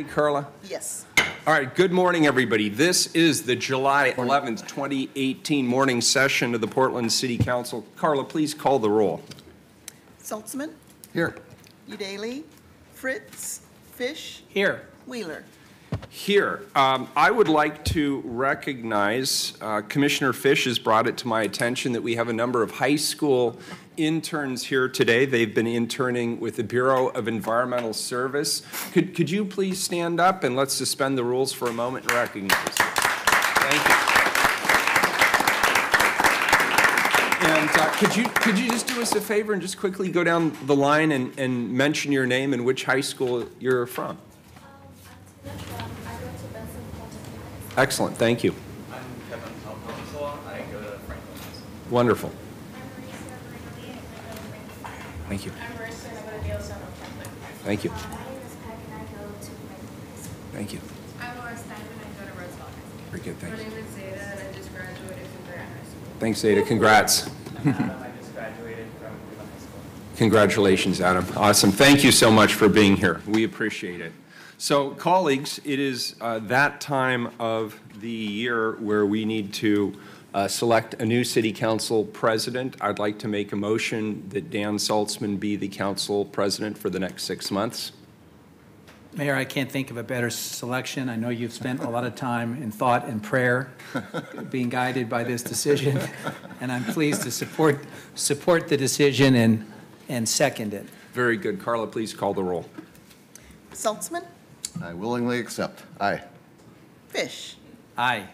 Carla? Yes. All right, good morning, everybody. This is the July 11th, 2018 morning session of the Portland City Council. Carla, please call the roll. Saltzman, Here. Udaley, Fritz, Fish, Here. Wheeler. Here. I would like to recognize Commissioner Fish has brought it to my attention that we have a number of high school interns here today. They've been interning with the Bureau of Environmental Service. Could you please stand up and let's suspend the rules for a moment and recognize them. Thank you. And could you just do us a favor and just quickly go down the line and mention your name and which high school you're from? Excellent, thank you. I'm Kevin Alfonso. I go to Franklin High School. Wonderful. Thank you. I'm Marissa and I go to Dale Central Catholic. Thank you. My name is Peck and I go to Franklin. Thank you. I'm Laura Steinman and I go to Roosevelt High School. Very good, My thanks. name is Zeta and I just graduated from Grant High School. Thanks, Zeta. Congrats. I'm Adam. I just graduated from Cleveland High School. Congratulations, Adam. Awesome. Thank you so much for being here. We appreciate it. So, colleagues, it is that time of the year where we need to select a new city council president. I'd like to make a motion that Dan Saltzman be the council president for the next 6 months. Mayor, I can't think of a better selection. I know you've spent a lot of time in thought and prayer being guided by this decision, and I'm pleased to support the decision and second it. Very good. Carla, please call the roll. Saltzman, I willingly accept. Aye. Fish, Aye.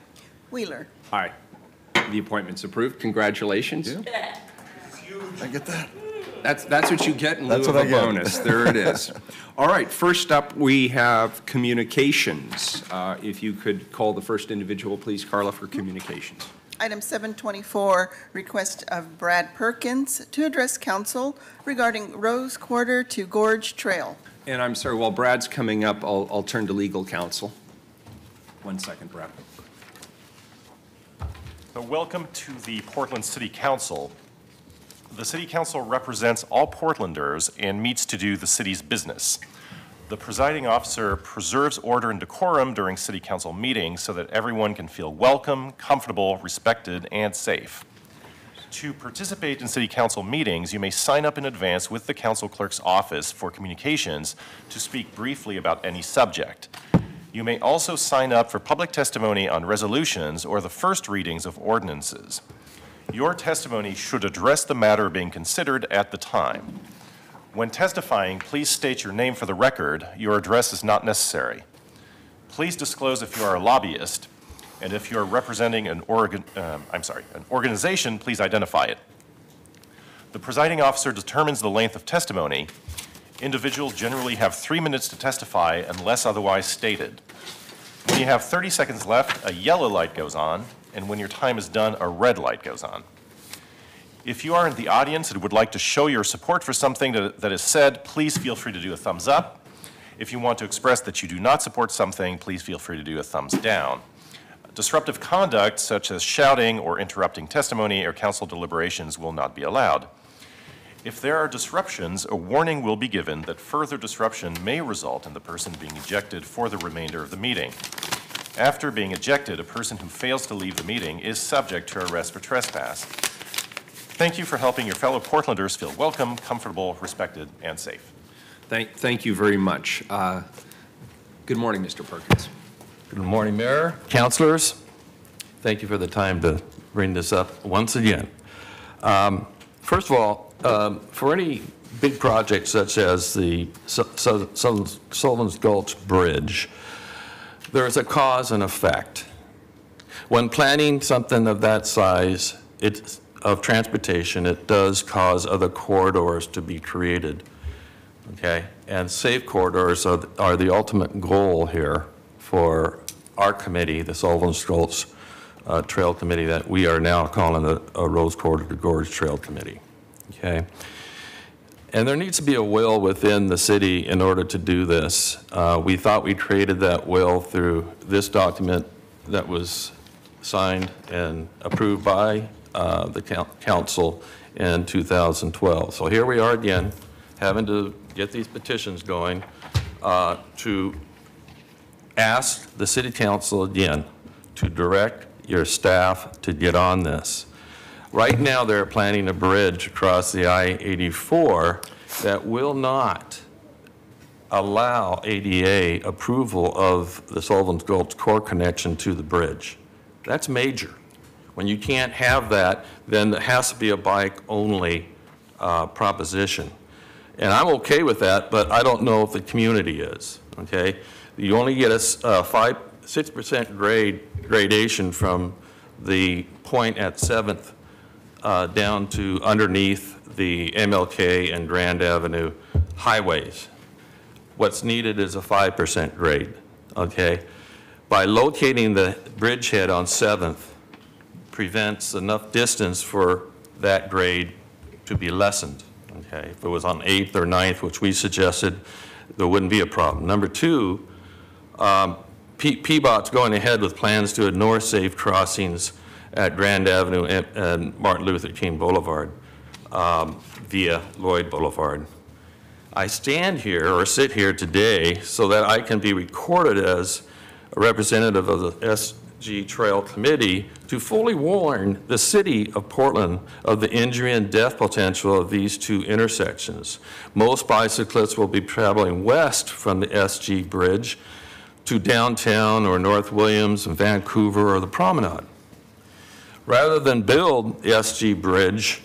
Wheeler. Aye. The appointment's approved. Congratulations. Yeah. I get that. That's what you get in lieu That's of what a I get. bonus. There it is. All right, first up, we have communications. If you could call the first individual, please, Carla, for communications. Item 724, request of Brad Perkins to address council regarding Rose Quarter to Gorge Trail. And I'm sorry, while Brad's coming up, I'll turn to legal counsel. 1 second, Brad. So welcome to the Portland City Council. The City Council represents all Portlanders and meets to do the city's business. The presiding officer preserves order and decorum during City Council meetings so that everyone can feel welcome, comfortable, respected, and safe. To participate in City Council meetings, you may sign up in advance with the Council Clerk's office for communications to speak briefly about any subject. You may also sign up for public testimony on resolutions or the first readings of ordinances. Your testimony should address the matter being considered at the time. When testifying, please state your name for the record. Your address is not necessary. Please disclose if you are a lobbyist, and if you are representing an organization, please identify it. The presiding officer determines the length of testimony. Individuals generally have 3 minutes to testify unless otherwise stated. When you have 30 seconds left, a yellow light goes on, and when your time is done, a red light goes on. If you are in the audience and would like to show your support for something that is said, please feel free to do a thumbs up. If you want to express that you do not support something, please feel free to do a thumbs down. Disruptive conduct, such as shouting or interrupting testimony or council deliberations, will not be allowed. If there are disruptions, a warning will be given that further disruption may result in the person being ejected for the remainder of the meeting. After being ejected, a person who fails to leave the meeting is subject to arrest for trespass. Thank you for helping your fellow Portlanders feel welcome, comfortable, respected, and safe. Thank you very much. Good morning, Mr. Perkins. Good morning, Mayor, councilors. Thank you for the time to bring this up once again. First of all, for any big project such as the Sullivan's Gulch Bridge, there is a cause and effect. When planning something of that size, of transportation, it does cause other corridors to be created, okay? And safe corridors are the ultimate goal here for our committee, the Sullivan's Gulch Trail Committee, that we are now calling a Rose Quarter to Gorge Trail Committee, okay? And there needs to be a will within the city in order to do this. We thought we created that will through this document that was signed and approved by the council in 2012. So here we are again, having to get these petitions going to ask the city council again to direct your staff to get on this. Right now, they're planning a bridge across the I-84 that will not allow ADA approval of the Sullivan's Gulch core connection to the bridge. That's major. When you can't have that, then it has to be a bike-only proposition. And I'm okay with that, but I don't know if the community is, okay? You only get a 6% gradation from the point at 7th down to underneath the MLK and Grand Avenue highways. What's needed is a 5% grade, okay? By locating the bridgehead on 7th prevents enough distance for that grade to be lessened, okay? If it was on 8th or 9th, which we suggested, there wouldn't be a problem. Number two, PBOT's going ahead with plans to add north safe crossings at Grand Avenue and Martin Luther King Boulevard via Lloyd Boulevard. I stand here or sit here today so that I can be recorded as a representative of the SG Trail Committee to fully warn the city of Portland of the injury and death potential of these two intersections. Most bicyclists will be traveling west from the SG Bridge to downtown or North Williams and Vancouver or the Promenade. Rather than build the SG Bridge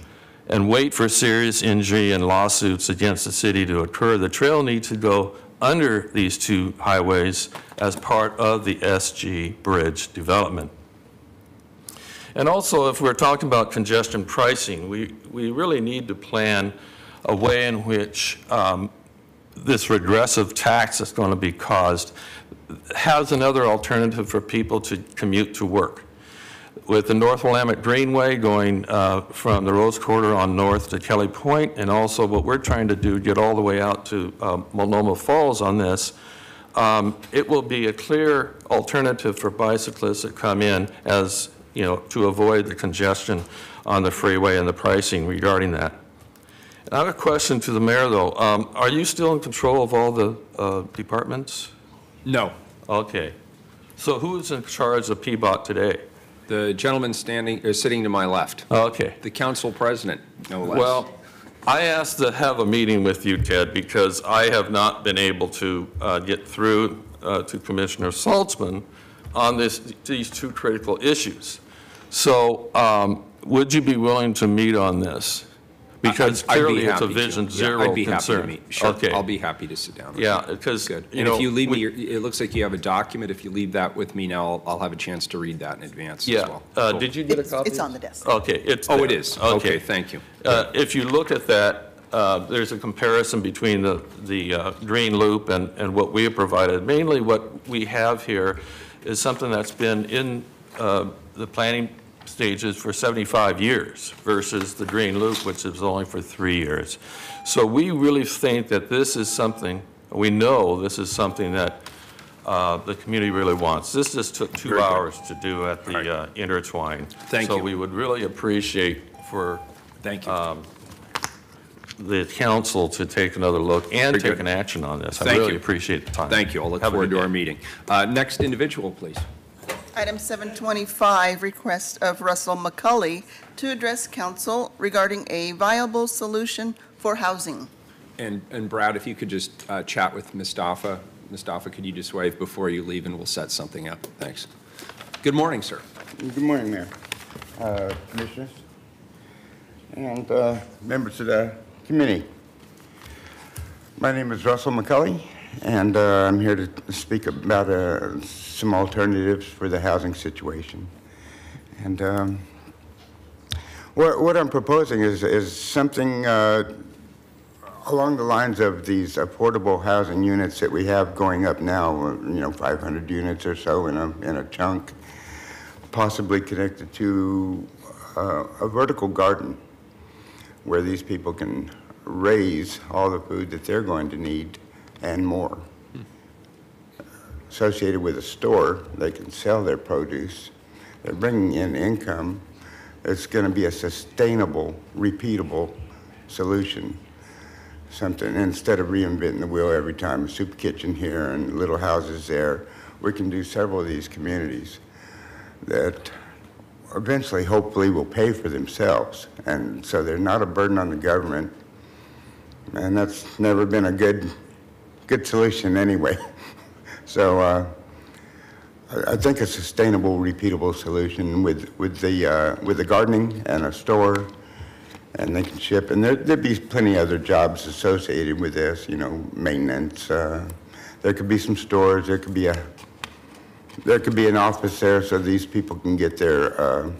and wait for serious injury and lawsuits against the city to occur, the trail needs to go under these two highways as part of the SG Bridge development. And also, if we're talking about congestion pricing, we really need to plan a way in which this regressive tax that's going to be caused has another alternative for people to commute to work. With the North Willamette Greenway going from the Rose Quarter on north to Kelly Point, and also what we're trying to do, get all the way out to Multnomah Falls on this, it will be a clear alternative for bicyclists that come in as, you know, to avoid the congestion on the freeway and the pricing regarding that. And I have a question to the mayor, though. Are you still in control of all the departments? No. Okay. So who's in charge of PBOT today? The gentleman sitting to my left, Okay. the council president, no less. Well, I asked to have a meeting with you, Ted, because I have not been able to get through to Commissioner Saltzman on these two critical issues. So would you be willing to meet on this? Because clearly it's a Vision Zero I'd be happy to concern. meet. Sure, Okay. I'll be happy to sit down. Yeah, because, Good. you And know. if you leave me, it looks like you have a document. If you leave that with me now, I'll have a chance to read that in advance as Yeah. well. Cool. Did you get a It's copy? it's on the desk. Okay, it's Oh, there. it is? Okay, thank you. If you look at that, there's a comparison between the green loop and what we have provided. Mainly what we have here is something that's been in the planning stages for 75 years versus the green loop, which is only for 3 years. So we really think that this is something, we know this is something that the community really wants. This just took 2 Very good. hours to do at the intertwine. Thank So you. we would really appreciate for Thank you. the council to take another look and Very take good. an action on this. I Thank really you. appreciate the time. Thank you. I'll look Have a forward good to day. our meeting. Next individual, please. Item 725, request of Russell McCully to address council regarding a viable solution for housing. And Brad, if you could just chat with Mustafa. Mustafa, could you just wave before you leave, and we'll set something up? Thanks. Good morning, sir. Good morning, Mayor, Commissioners, and members of the committee. My name is Russell McCully, and I'm here to speak about some alternatives for the housing situation. And what I'm proposing is something along the lines of these affordable housing units that we have going up now, 500 units or so in a chunk, possibly connected to a vertical garden where these people can raise all the food that they're going to need and more. Associated with a store, they can sell their produce. They're bringing in income. It's going to be a sustainable, repeatable solution. Something, instead of reinventing the wheel every time, a soup kitchen here and little houses there, we can do several of these communities that eventually, hopefully, will pay for themselves. And so they're not a burden on the government. And that's never been a good solution anyway. So I think a sustainable, repeatable solution with the gardening and a store, and they can ship. And there'd be plenty of other jobs associated with this, you know, maintenance. There could be some stores. There could be an office there so these people can get their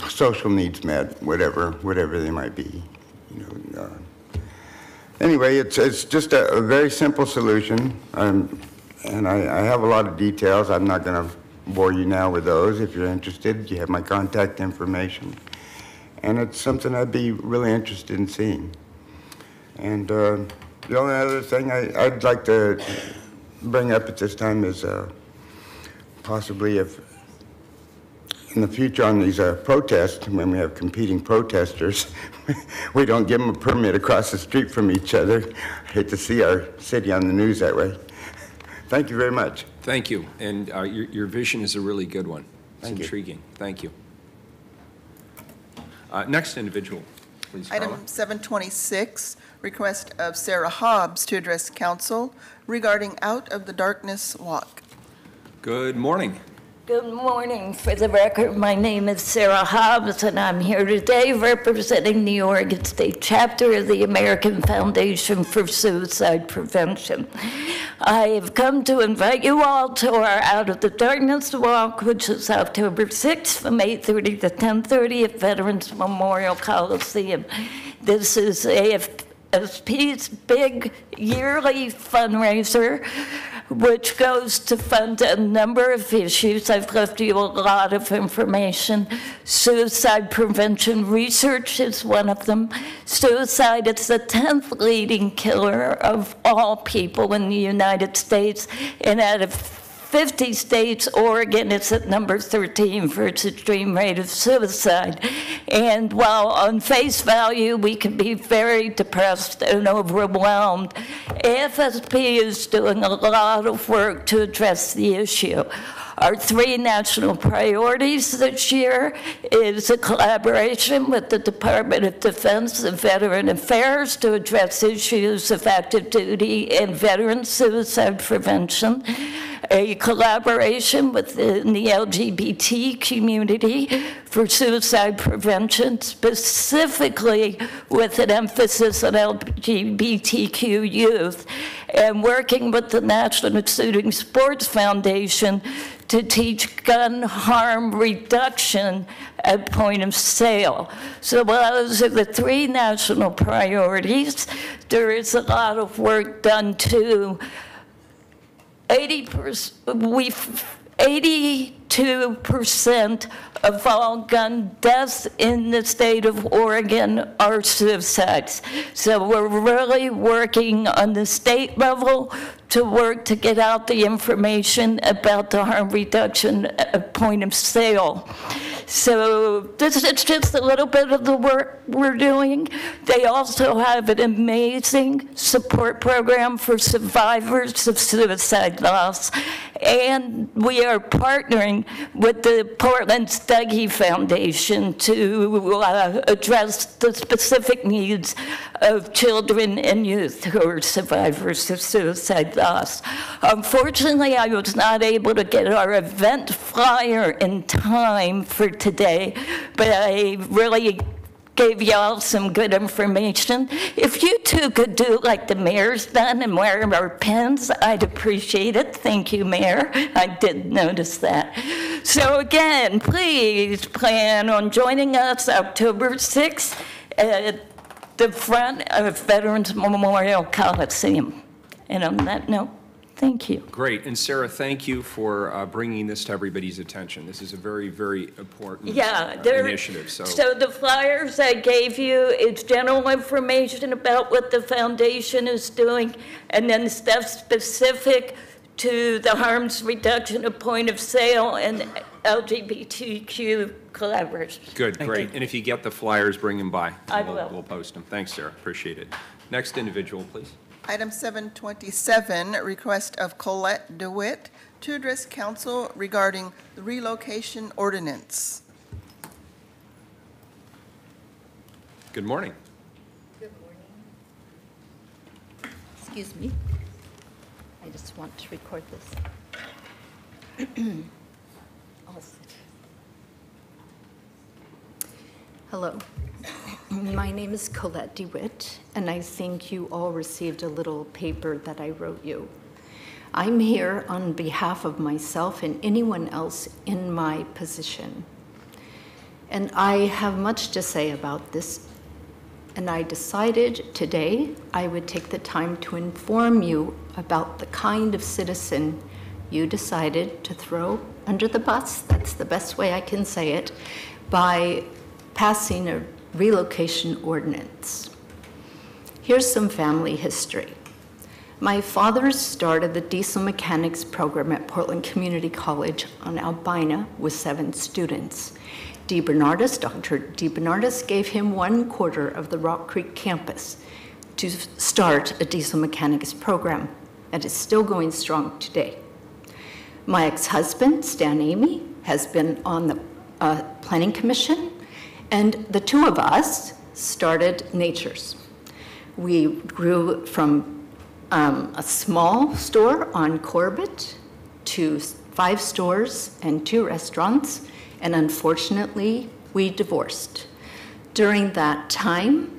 social needs met, whatever they might be. You know. Anyway, it's just a very simple solution, and I have a lot of details. I'm not going to bore you now with those. If you're interested, you have my contact information, and it's something I'd be really interested in seeing. And the only other thing I'd like to bring up at this time is possibly if in the future on these protests, when we have competing protesters, we don't give them a permit across the street from each other. I hate to see our city on the news that way. Thank you very much. Thank you. And your vision is a really good one. It's intriguing. Thank you. Next individual, please, Carla. Item 726, request of Sarah Hobbs to address council regarding Out of the Darkness Walk. Good morning. Good morning. For the record, my name is Sarah Hobbs, and I'm here today representing the Oregon State chapter of the American Foundation for Suicide Prevention. I have come to invite you all to our Out of the Darkness Walk, which is October 6th from 8:30 to 10:30 at Veterans Memorial Coliseum. This is AFSP's big yearly fundraiser, which goes to fund a number of issues. I've left you a lot of information. Suicide prevention research is one of them. Suicide is the 10th leading killer of all people in the United States, and out of 50 states, Oregon is at number 13 for its extreme rate of suicide. And while on face value we can be very depressed and overwhelmed, AFSP is doing a lot of work to address the issue. Our 3 national priorities this year is a collaboration with the Department of Defense and Veteran Affairs to address issues of active duty and veteran suicide prevention, a collaboration within the LGBT community for suicide prevention, specifically with an emphasis on LGBTQ youth, and working with the National Shooting Sports Foundation to teach gun harm reduction at point of sale. So those are the 3 national priorities. There is a lot of work done too. 82% of all gun deaths in the state of Oregon are suicides. So we're really working on the state level to work to get out the information about the harm reduction at point of sale. So this is just a little bit of the work we're doing. They also have an amazing support program for survivors of suicide loss. And we are partnering with the Portland Stuggy Foundation to address the specific needs of children and youth who are survivors of suicide loss. Unfortunately, I was not able to get our event flyer in time for today, but I really gave y'all some good information. If you two could do like the mayor's done and wear our pins, I'd appreciate it. Thank you, Mayor. I did notice that. So again, please plan on joining us October 6th at the front of Veterans Memorial Coliseum. And on that note, thank you. Great. And Sarah, thank you for bringing this to everybody's attention. This is a very, very important initiative. So the flyers I gave you, it's general information about what the foundation is doing, and then stuff specific to the harms reduction at point of sale and LGBTQ collaboration. Good, great. And if you get the flyers, bring them by. I will. We'll post them. Thanks, Sarah. Appreciate it. Next individual, please. Item 727, request of Colette DeWitt to address council regarding the relocation ordinance. Good morning. Good morning. Excuse me. I just want to record this. I'll sit. Hello. My name is Colette DeWitt, and I think you all received a little paper that I wrote you. I'm here on behalf of myself and anyone else in my position. And I have much to say about this, and I decided today I would take the time to inform you about the kind of citizen you decided to throw under the bus, that's the best way I can say it, by passing a relocation ordinance. Here's some family history. My father started the diesel mechanics program at Portland Community College on Albina with 7 students. Dr. DeBernardis gave him 1/4 of the Rock Creek campus to start a diesel mechanics program that is still going strong today. My ex-husband, Stan Amy, has been on the Planning Commission, and the two of us started Nature's. We grew from a small store on Corbett to 5 stores and 2 restaurants, and unfortunately, we divorced. During that time,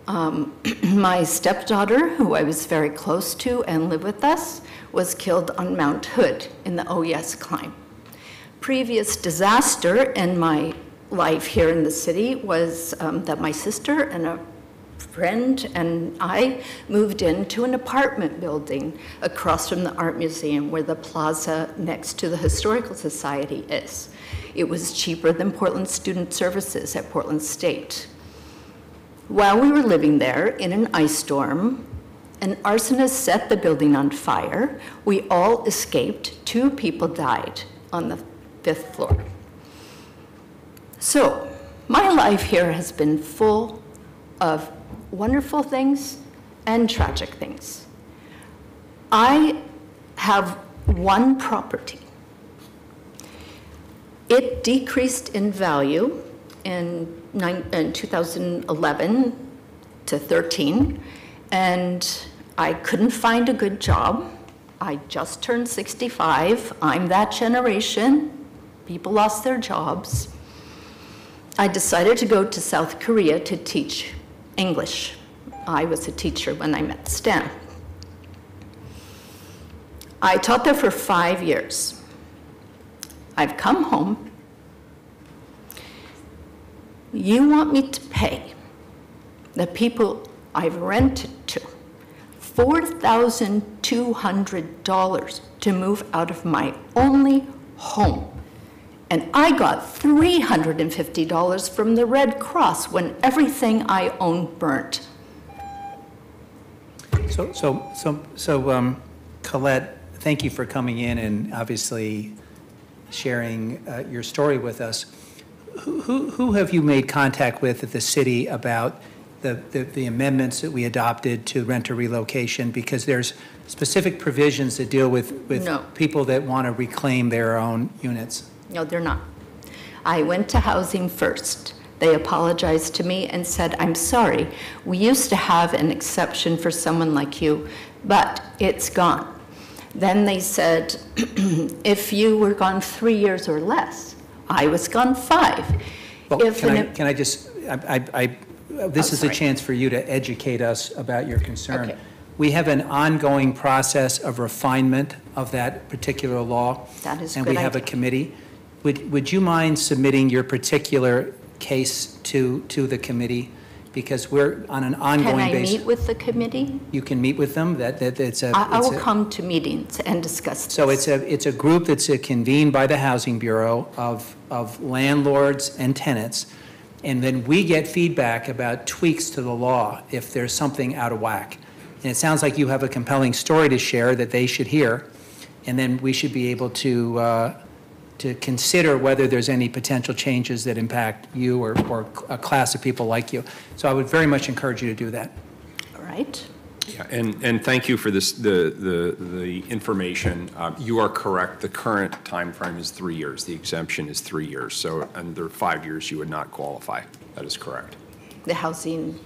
my stepdaughter, who I was very close to and lived with us, was killed on Mount Hood in the OES climb. Previous disaster in my life here in the city was that my sister and a friend and I moved into an apartment building across from the Art Museum where the plaza next to the Historical Society is. It was cheaper than Portland Student Services at Portland State. While we were living there in an ice storm, an arsonist set the building on fire. We all escaped. 2 people died on the 5th floor. So, my life here has been full of wonderful things and tragic things. I have 1 property. It decreased in value in 2011 to 13, and I couldn't find a good job. I just turned 65. I'm that generation. People lost their jobs. I decided to go to South Korea to teach English. I was a teacher when I met Stan. I taught there for 5 years. I've come home. You want me to pay the people I've rented to $4,200 to move out of my only home. And I got $350 from the Red Cross when everything I owned burnt. So, Colette, thank you for coming in and obviously sharing your story with us. Who have you made contact with at the city about the amendments that we adopted to renter relocation? Because there's specific provisions that deal with No. people that want to reclaim their own units. No, they're not. I went to Housing First. They apologized to me and said, I'm sorry, we used to have an exception for someone like you, but it's gone. Then they said, if you were gone 3 years or less, I was gone 5. Well, can I just, this is a chance for you to educate us about your concern. Okay. We have an ongoing process of refinement of that particular law. That is and good we have a idea. committee. Would you mind submitting your particular case to the committee? Because we're on an ongoing Can I basis. meet with the committee? You can meet with them. It's a. I it's will a- come to meetings and discuss this. So it's a group that's convened by the Housing Bureau of landlords and tenants, and then we get feedback about tweaks to the law if there's something out of whack. And it sounds like you have a compelling story to share that they should hear, and then we should be able to consider whether there's any potential changes that impact you or a class of people like you. So I would very much encourage you to do that. All right. Yeah, and thank you for this, the information. You are correct. The current time frame is 3 years. The exemption is 3 years. So under 5 years, you would not qualify. That is correct. The housing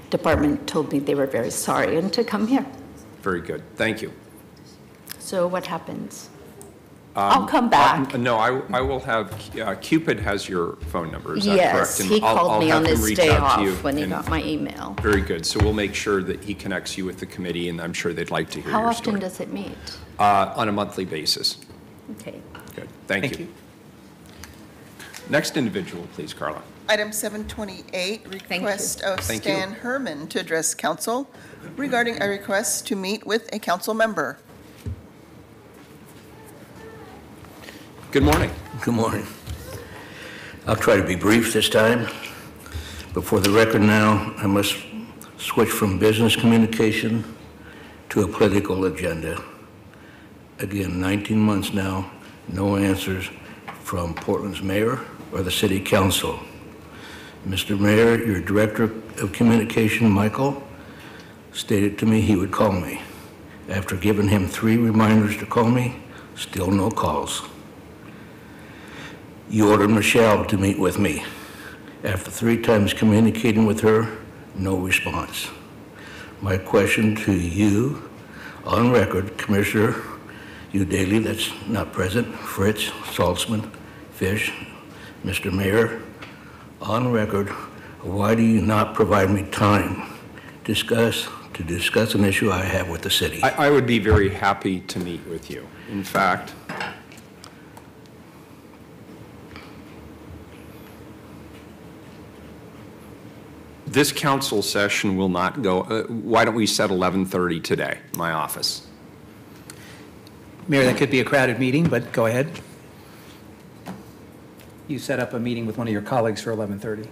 department told me they were very sorry and to come here. Very good. Thank you. So what happens? I'll come back. No, I will have, Cupid has your phone number, is that correct? Yes, And he I'll called me have on him his reach day out to you off when he and- got my email. Very good. So we'll make sure that he connects you with the committee, and I'm sure they'd like to hear How your often story. does it meet? On a monthly basis. Okay. Good. Thank you. Next individual, please, Carla. Item 728, request of Thank you. Stan Herman to address council regarding a request to meet with a council member. Good morning. Good morning. I'll try to be brief this time, but for the record now, I must switch from business communication to a political agenda. Again, 19 months now, no answers from Portland's mayor or the city council. Mr. Mayor, your director of communication, Michael, stated to me he would call me. After giving him 3 reminders to call me, still no calls. You ordered Michelle to meet with me. After 3 times communicating with her, no response. My question to you, on record, Commissioner Daly, that's not present, Fritz, Saltzman, Fish, Mr. Mayor, on record, why do you not provide me time to discuss an issue I have with the city? I would be very happy to meet with you. In fact, this council session will not go, why don't we set 11:30 today, my office? Mayor, that could be a crowded meeting, but go ahead. You set up a meeting with one of your colleagues for 11:30.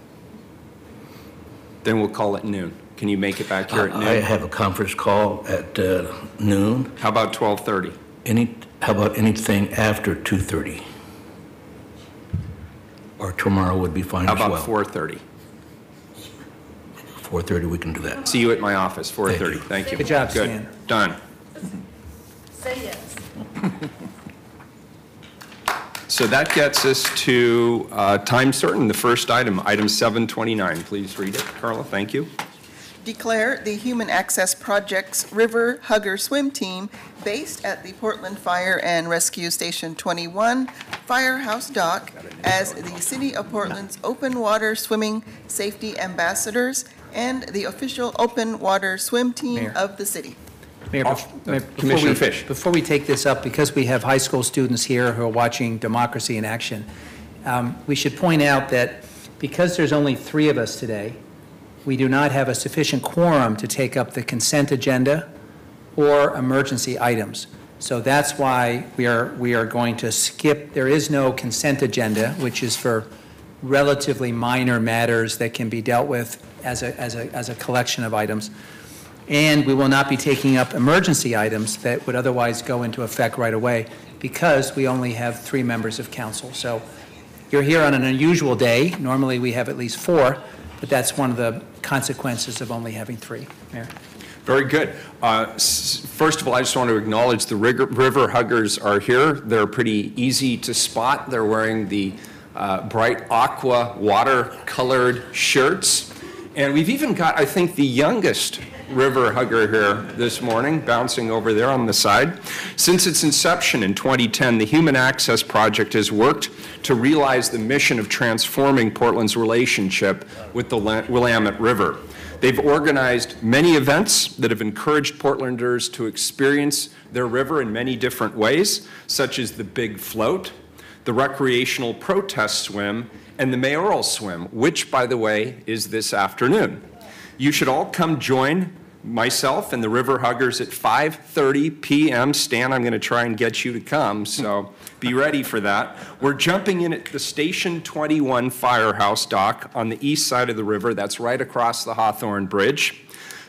Then we'll call it noon. Can you make it back here at noon? I have a conference call at noon. How about 12:30? How about anything after 2:30? Or tomorrow would be fine How as well. about 4:30? 4:30, we can do that. See you at my office, 4:30. Thank you. Good job, Stan. Done. Say yes. So that gets us to time certain, the first item, item 729. Please read it, Carla, thank you. Declare the Human Access Project's River Hugger Swim Team based at the Portland Fire and Rescue Station 21 Firehouse Dock as the City of Portland's open water swimming safety ambassadors and the official open water swim team Mayor. of the city. Mayor, Commissioner Fish. Before we take this up, because we have high school students here who are watching Democracy in Action, we should point out that because there's only 3 of us today, we do not have a sufficient quorum to take up the consent agenda or emergency items. So that's why we are going to skip. There is no consent agenda, which is for relatively minor matters that can be dealt with as a collection of items. And we will not be taking up emergency items that would otherwise go into effect right away because we only have 3 members of council. So you're here on an unusual day. Normally we have at least 4, but that's one of the consequences of only having 3. Mayor. Very good. First of all, I just want to acknowledge the River Huggers are here. They're pretty easy to spot. They're wearing the bright aqua watercolored shirts. And we've even got, I think, the youngest River Hugger here this morning, bouncing over there on the side. Since its inception in 2010, the Human Access Project has worked to realize the mission of transforming Portland's relationship with the Willamette River. They've organized many events that have encouraged Portlanders to experience their river in many different ways, such as the Big Float, the recreational protest swim, and the mayoral swim, which, by the way, is this afternoon. You should all come join myself and the River Huggers at 5:30 p.m. Stan, I'm going to try and get you to come, so be ready for that. We're jumping in at the Station 21 Firehouse Dock on the east side of the river. That's right across the Hawthorne Bridge.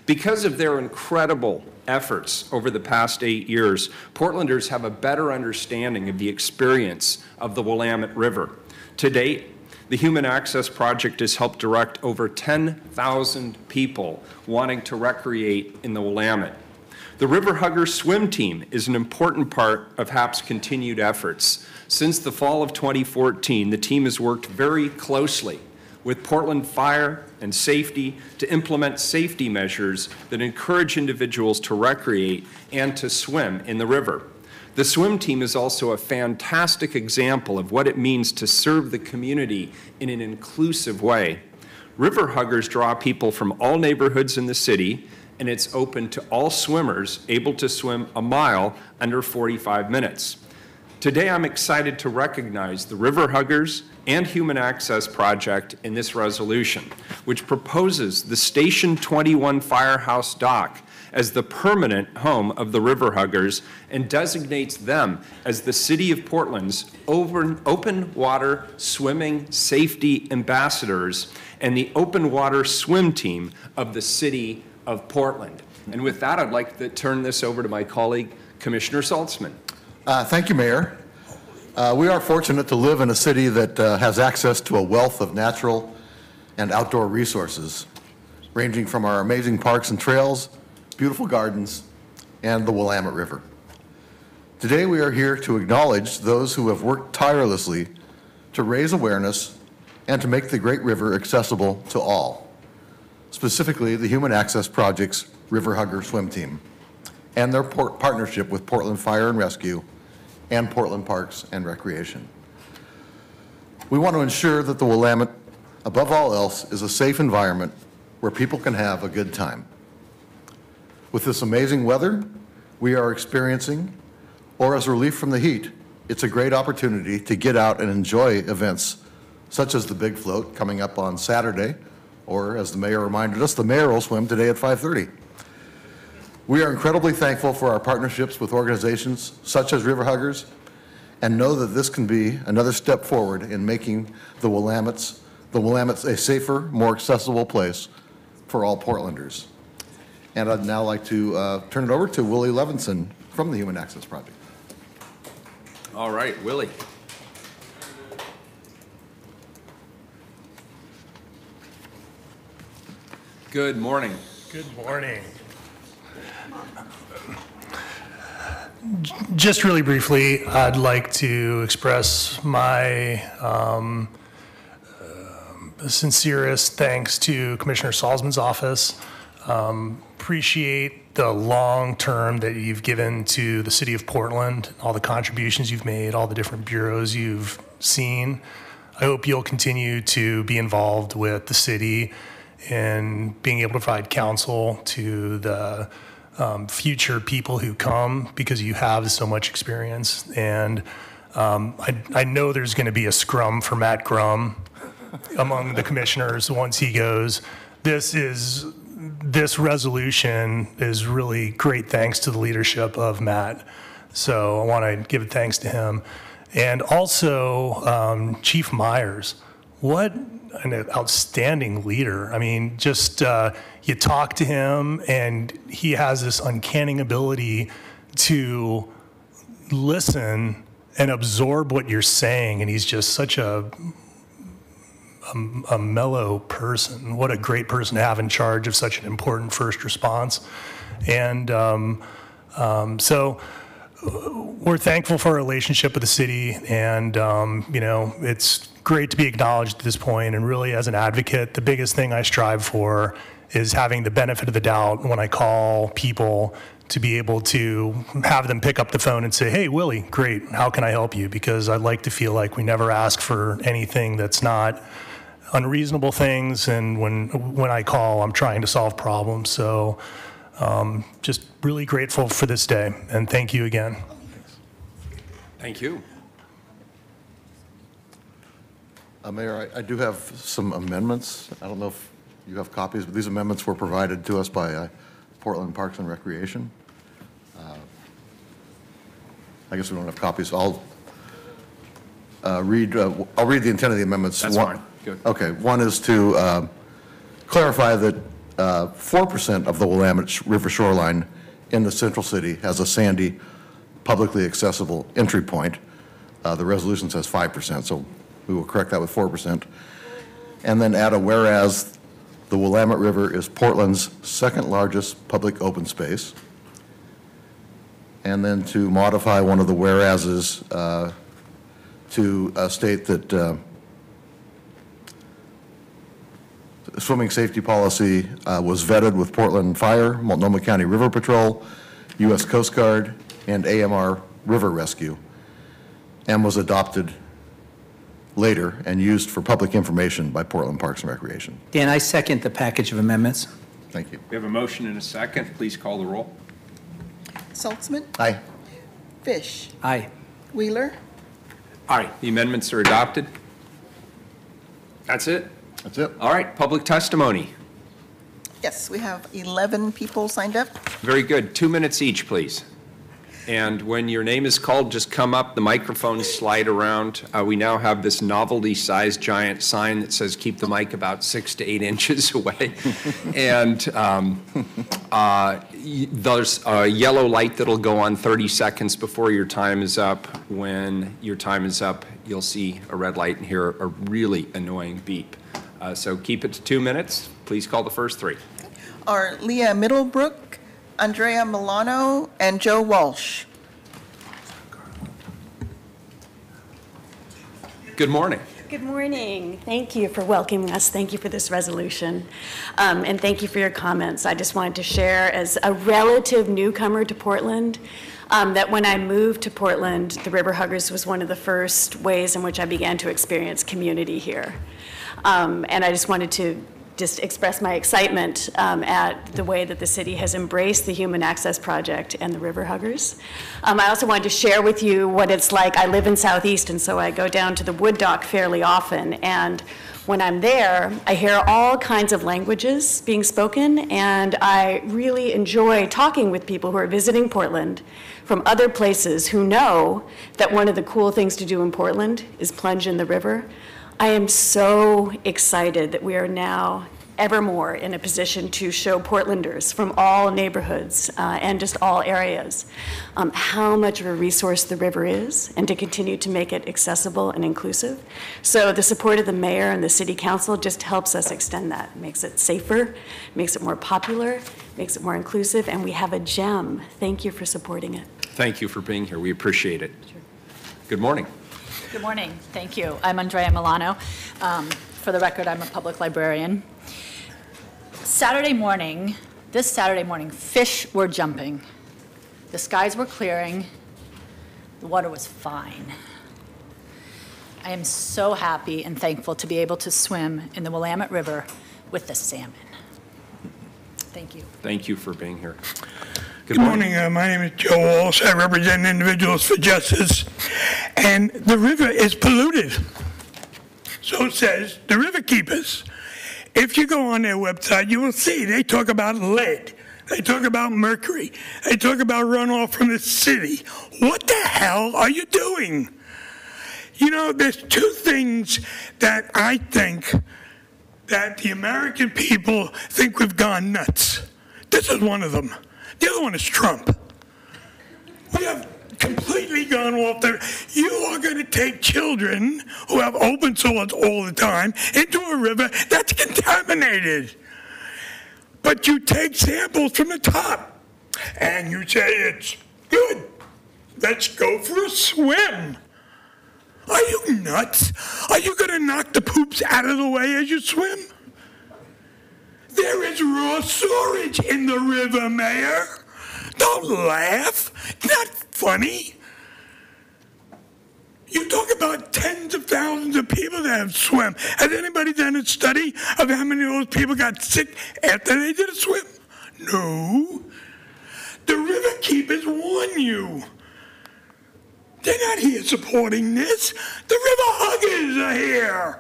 Because of their incredible efforts over the past 8 years, Portlanders have a better understanding of the experience of the Willamette River. To date, The Human Access Project has helped direct over 10,000 people wanting to recreate in the Willamette. The River Hugger Swim Team is an important part of HAP's continued efforts. Since the fall of 2014, the team has worked very closely with Portland Fire and Safety to implement safety measures that encourage individuals to recreate and to swim in the river. The swim team is also a fantastic example of what it means to serve the community in an inclusive way. River Huggers draw people from all neighborhoods in the city, and it's open to all swimmers able to swim a mile under 45 minutes. Today, I'm excited to recognize the River Huggers and Human Access Project in this resolution, which proposes the Station 21 Firehouse Dock as the permanent home of the River Huggers and designates them as the City of Portland's open water swimming safety ambassadors and the open water swim team of the City of Portland. And with that, I'd like to turn this over to my colleague, Commissioner Saltzman. Thank you, Mayor. We are fortunate to live in a city that has access to a wealth of natural and outdoor resources, ranging from our amazing parks and trails, beautiful gardens, and the Willamette River. Today, we are here to acknowledge those who have worked tirelessly to raise awareness and to make the great river accessible to all, specifically the Human Access Project's River Hugger Swim Team and their partnership with Portland Fire and Rescue and Portland Parks and Recreation. We want to ensure that the Willamette, above all else, is a safe environment where people can have a good time. With this amazing weather we are experiencing, or as relief from the heat, it's a great opportunity to get out and enjoy events such as the Big Float coming up on Saturday, or as the mayor reminded us, the mayoral swim today at 5:30. We are incredibly thankful for our partnerships with organizations such as River Huggers and know that this can be another step forward in making the Willamettes a safer, more accessible place for all Portlanders. And I'd now like to turn it over to Willie Levinson from the Human Access Project. All right, Willie. Good morning. Good morning. Just really briefly, I'd like to express my sincerest thanks to Commissioner Salzman's office. Appreciate the long term that you've given to the city of Portland, all the contributions you've made, all the different bureaus you've seen. I hope you'll continue to be involved with the city in being able to provide counsel to the future people who come, because you have so much experience. And I know there's going to be a scrum for Matt Grum among the commissioners once he goes. This resolution is really great thanks to the leadership of Matt. So I want to give thanks to him. And also Chief Myers. What an outstanding leader. I mean, just you talk to him and he has this uncanny ability to listen and absorb what you're saying. And he's just such a mellow person. What a great person to have in charge of such an important first response. And so we're thankful for our relationship with the city, and you know, it's great to be acknowledged at this point. And really, as an advocate, the biggest thing I strive for is having the benefit of the doubt when I call people, to be able to have them pick up the phone and say, hey, Willie, great, how can I help you? Because I'd like to feel like we never ask for anything that's not unreasonable things, and when I call, I'm trying to solve problems. So just really grateful for this day, and thank you again. Thank you. Mayor, I do have some amendments. I don't know if you have copies, but these amendments were provided to us by Portland Parks and Recreation. I guess we don't have copies. I'll read the intent of the amendments. That's fine. Good. Okay. One is to clarify that 4% of the Willamette River shoreline in the central city has a sandy, publicly accessible entry point. The resolution says 5%, so We will correct that with 4%. And then add a whereas the Willamette River is Portland's second largest public open space. And then to modify one of the whereases to state that swimming safety policy was vetted with Portland Fire, Multnomah County River Patrol, U.S. Coast Guard, and AMR River Rescue, and was adopted later and used for public information by Portland Parks and Recreation. Dan, I second the package of amendments. Thank you. We have a motion and a second. Please call the roll. Saltzman, Aye. Fish, Aye. Wheeler, Aye. The amendments are adopted. That's it? That's it. All right, public testimony. yes, we have 11 people signed up. Very good. 2 minutes each, please. And when your name is called, just come up, the microphones slide around. We now have this novelty-sized giant sign that says, keep the mic about 6 to 8 inches away. And there's a yellow light that'll go on 30 seconds before your time is up. When your time is up, you'll see a red light and hear a really annoying beep. So keep it to 2 minutes. Please call the first three. Are Leah Middlebrook, Andrea Milano, and Joe Walsh. Good morning. Good morning. Thank you for welcoming us. Thank you for this resolution. And thank you for your comments. I just wanted to share, as a relative newcomer to Portland, that when I moved to Portland, the River Huggers was one of the first ways in which I began to experience community here. And I just wanted to express my excitement at the way that the city has embraced the Human Access Project and the River Huggers. I also wanted to share with you what it's like. I live in Southeast, and so I go down to the Wood Dock fairly often. And when I'm there, I hear all kinds of languages being spoken, and I really enjoy talking with people who are visiting Portland from other places who know that one of the cool things to do in Portland is plunge in the river. I am so excited that we are now ever more in a position to show Portlanders from all neighborhoods and just all areas how much of a resource the river is, and to continue to make it accessible and inclusive. So the support of the mayor and the city council just helps us extend that. It makes it safer, makes it more popular, makes it more inclusive, and we have a gem. Thank you for supporting it. Thank you for being here. We appreciate it. Sure. Good morning. Good morning. Thank you. I'm Andrea Milano. For the record, I'm a public librarian. This Saturday morning, fish were jumping. The skies were clearing. The water was fine. I am so happy and thankful to be able to swim in the Willamette River with the salmon. Thank you. Thank you for being here. Good morning. My name is Joe Walsh. I represent Individuals for Justice. And the river is polluted. So says the river keepers. If you go on their website, you will see they talk about lead. They talk about mercury. They talk about runoff from the city. What the hell are you doing? You know, there's two things that I think that the American people think we've gone nuts. This is one of them. The other one is Trump. We have completely gone off the... You are going to take children who have open sores all the time into a river that's contaminated. But you take samples from the top and you say it's good. Let's go for a swim. Are you nuts? Are you going to knock the poops out of the way as you swim? There is raw sewage in the river, Mayor. Don't laugh. It's not funny. You talk about tens of thousands of people that have swum. Has anybody done a study of how many of those people got sick after they did a swim? No. The river keepers warn you. They're not here supporting this. The river huggers are here.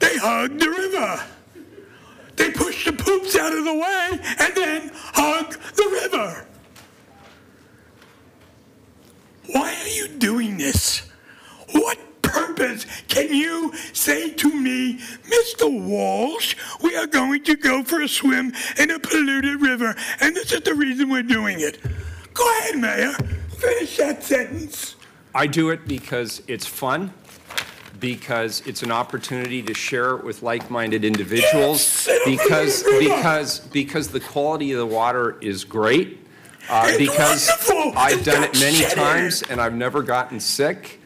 They hug the river. They push the poops out of the way and then hug the river. Why are you doing this? What purpose can you say to me, Mr. Walsh, we are going to go for a swim in a polluted river, and this is the reason we're doing it? Go ahead, Mayor. Finish that sentence. I do it because it's fun, because it's an opportunity to share it with like-minded individuals, because the quality of the water is great, because I've done it many times and I've never gotten sick,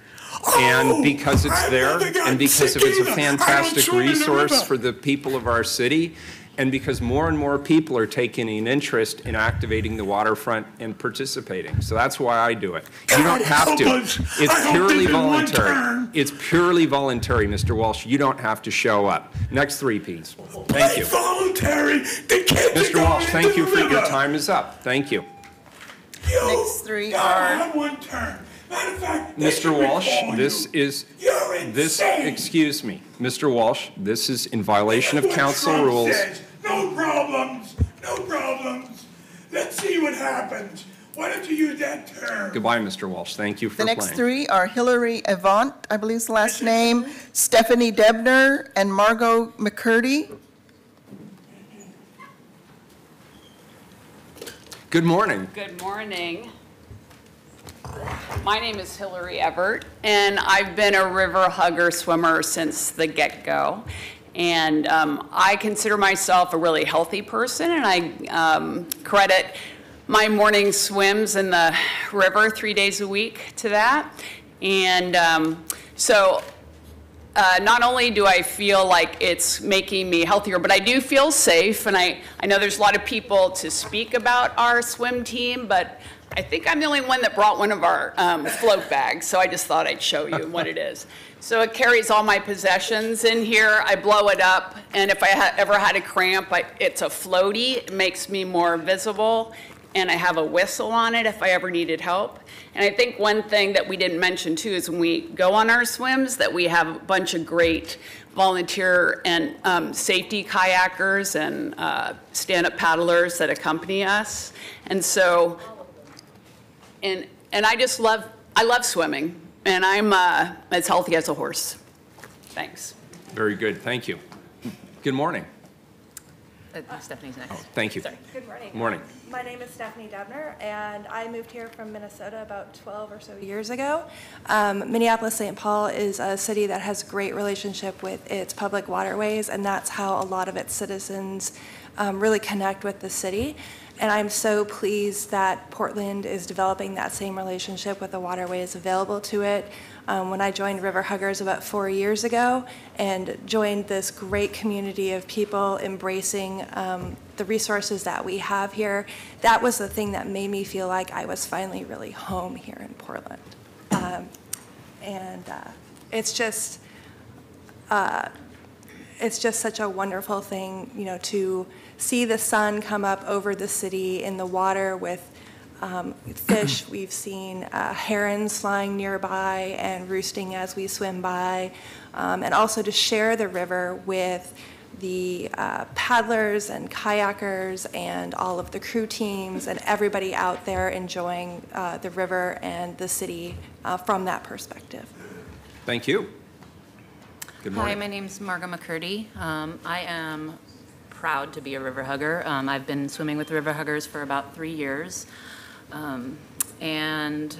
and because it's there, and because it's a fantastic resource for the people of our city, and because more and more people are taking an interest in activating the waterfront and participating. So that's why I do it. You don't have to. It's purely voluntary. It's purely voluntary, Mr. Walsh. You don't have to show up. Next three, please. Thank you. Voluntary. Mr. Walsh, thank you for your time is up. Thank you. Next three are. One turn. Matter of fact, Mr. Walsh, excuse me. Mr. Walsh, this is in violation of council rules. No problems, no problems. Let's see what happens. Why don't you use that term? Goodbye, Mr. Walsh. Thank you for The playing. next three are Hillary Avant, I believe is the last name, Stephanie Debner, and Margot McCurdy. Good morning. Good morning. My name is Hillary Everett, and I've been a river hugger swimmer since the get-go. And I consider myself a really healthy person, and I credit my morning swims in the river 3 days a week to that. And not only do I feel like it's making me healthier, but I do feel safe. And I know there's a lot of people to speak about our swim team, but I think I'm the only one that brought one of our float bags, so I just thought I'd show you what it is. So it carries all my possessions in here. I blow it up, and if I ever had a cramp, it's a floaty. It makes me more visible, and I have a whistle on it if I ever needed help. And I think one thing that we didn't mention, too, is when we go on our swims that we have a bunch of great volunteer and safety kayakers and stand-up paddlers that accompany us. And so, and I love swimming. And I'm as healthy as a horse. Thanks. Very good. Thank you. Good morning. Stephanie's next. Oh, thank you. Sorry. Good morning. Morning. My name is Stephanie Debner, and I moved here from Minnesota about 12 or so years ago. Minneapolis-St. Paul is a city that has a great relationship with its public waterways, and that's how a lot of its citizens really connect with the city. And I'm so pleased that Portland is developing that same relationship with the waterways available to it. When I joined River Huggers about 4 years ago and joined this great community of people embracing the resources that we have here, that was the thing that made me feel like I was finally really home here in Portland. It's just such a wonderful thing, you know, to see the sun come up over the city in the water with fish. We've seen herons flying nearby and roosting as we swim by, and also to share the river with the paddlers and kayakers and all of the crew teams and everybody out there enjoying the river and the city from that perspective. Thank you. Good morning. Hi, my name's Margot McCurdy. I am proud to be a river hugger. I've been swimming with River Huggers for about 3 years. And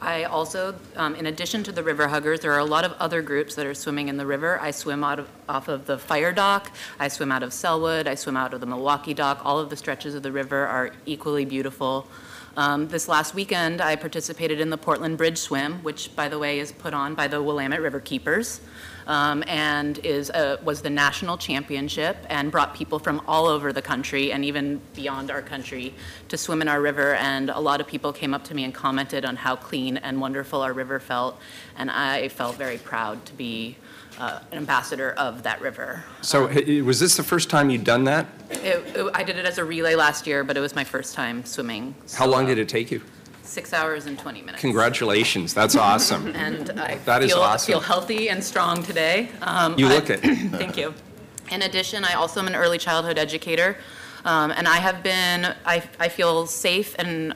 I also, in addition to the River Huggers, there are a lot of other groups that are swimming in the river. I swim off of the Fire Dock, I swim out of Selwood, I swim out of the Milwaukee Dock. All of the stretches of the river are equally beautiful. This last weekend, I participated in the Portland Bridge Swim, which, by the way, is put on by the Willamette River Keepers, and was the national championship and brought people from all over the country and even beyond our country to swim in our river. And a lot of people came up to me and commented on how clean and wonderful our river felt, and I felt very proud to be an ambassador of that river. So was this the first time you'd done that? I did it as a relay last year, but it was my first time swimming. How long did it take you? 6 hours and 20 minutes. Congratulations, that's awesome. And I feel feel healthy and strong today. You look it. Thank you. In addition, I also am an early childhood educator. And I feel safe and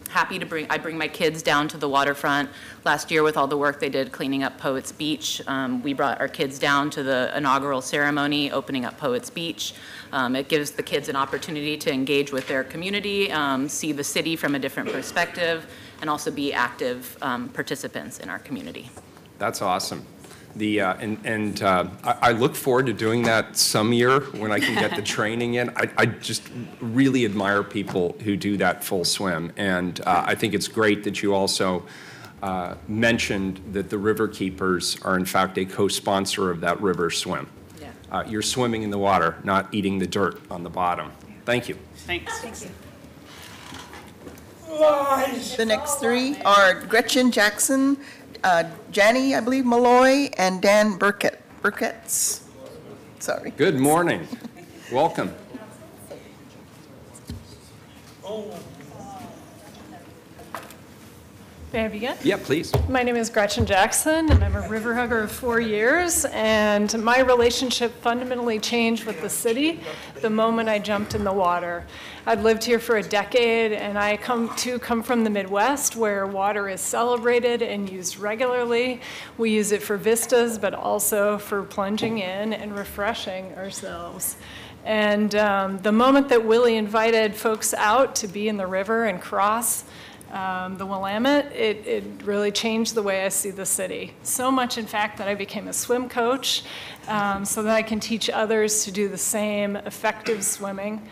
happy to bring my kids down to the waterfront. Last year, with all the work they did cleaning up Poets Beach, we brought our kids down to the inaugural ceremony, opening up Poets Beach. It gives the kids an opportunity to engage with their community, see the city from a different perspective, and also be active participants in our community. That's awesome. I look forward to doing that some year when I can get the training in. I just really admire people who do that full swim. And I think it's great that you also mentioned that the River Keepers are in fact a co-sponsor of that river swim. Yeah. You're swimming in the water, not eating the dirt on the bottom. Thank you. Thanks. Thank you. The next three are Gretchen Jackson, Janie, I believe, Malloy, and Dan Burketts. Sorry. Good morning. Welcome. May I begin? Yeah, please. My name is Gretchen Jackson, and I'm a river hugger of 4 years, and my relationship fundamentally changed with the city the moment I jumped in the water. I've lived here for a decade, and I come from the Midwest, where water is celebrated and used regularly. We use it for vistas, but also for plunging in and refreshing ourselves. And the moment that Willie invited folks out to be in the river and cross the Willamette, it really changed the way I see the city. So much, in fact, that I became a swim coach so that I can teach others to do the same effective swimming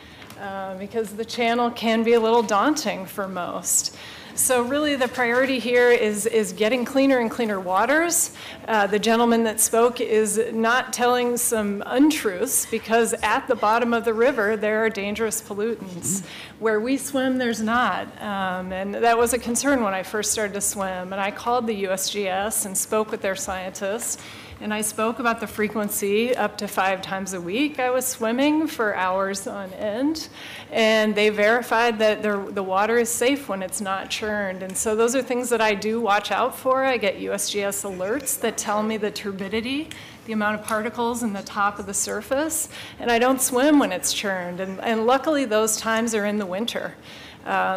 because the channel can be a little daunting for most. So really the priority here is getting cleaner and cleaner waters. The gentleman that spoke is not telling some untruths because at the bottom of the river there are dangerous pollutants. Where we swim, there's not. And that was a concern when I first started to swim. And I called the USGS and spoke with their scientists. And I spoke about the frequency up to 5 times a week. I was swimming for hours on end. And they verified that the water is safe when it's not churned. And so those are things that I do watch out for. I get USGS alerts that tell me the turbidity, the amount of particles in the top of the surface. And I don't swim when it's churned. And luckily those times are in the winter.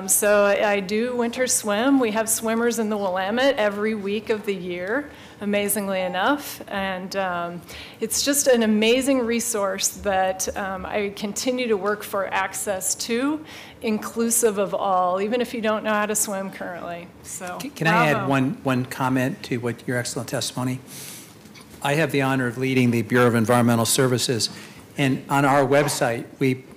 So I do winter swim. We have swimmers in the Willamette every week of the year, amazingly enough. And it's just an amazing resource that I continue to work for access to, inclusive of all, even if you don't know how to swim currently. So, Can I add one comment to what your excellent testimony? I have the honor of leading the Bureau of Environmental Services. And on our website,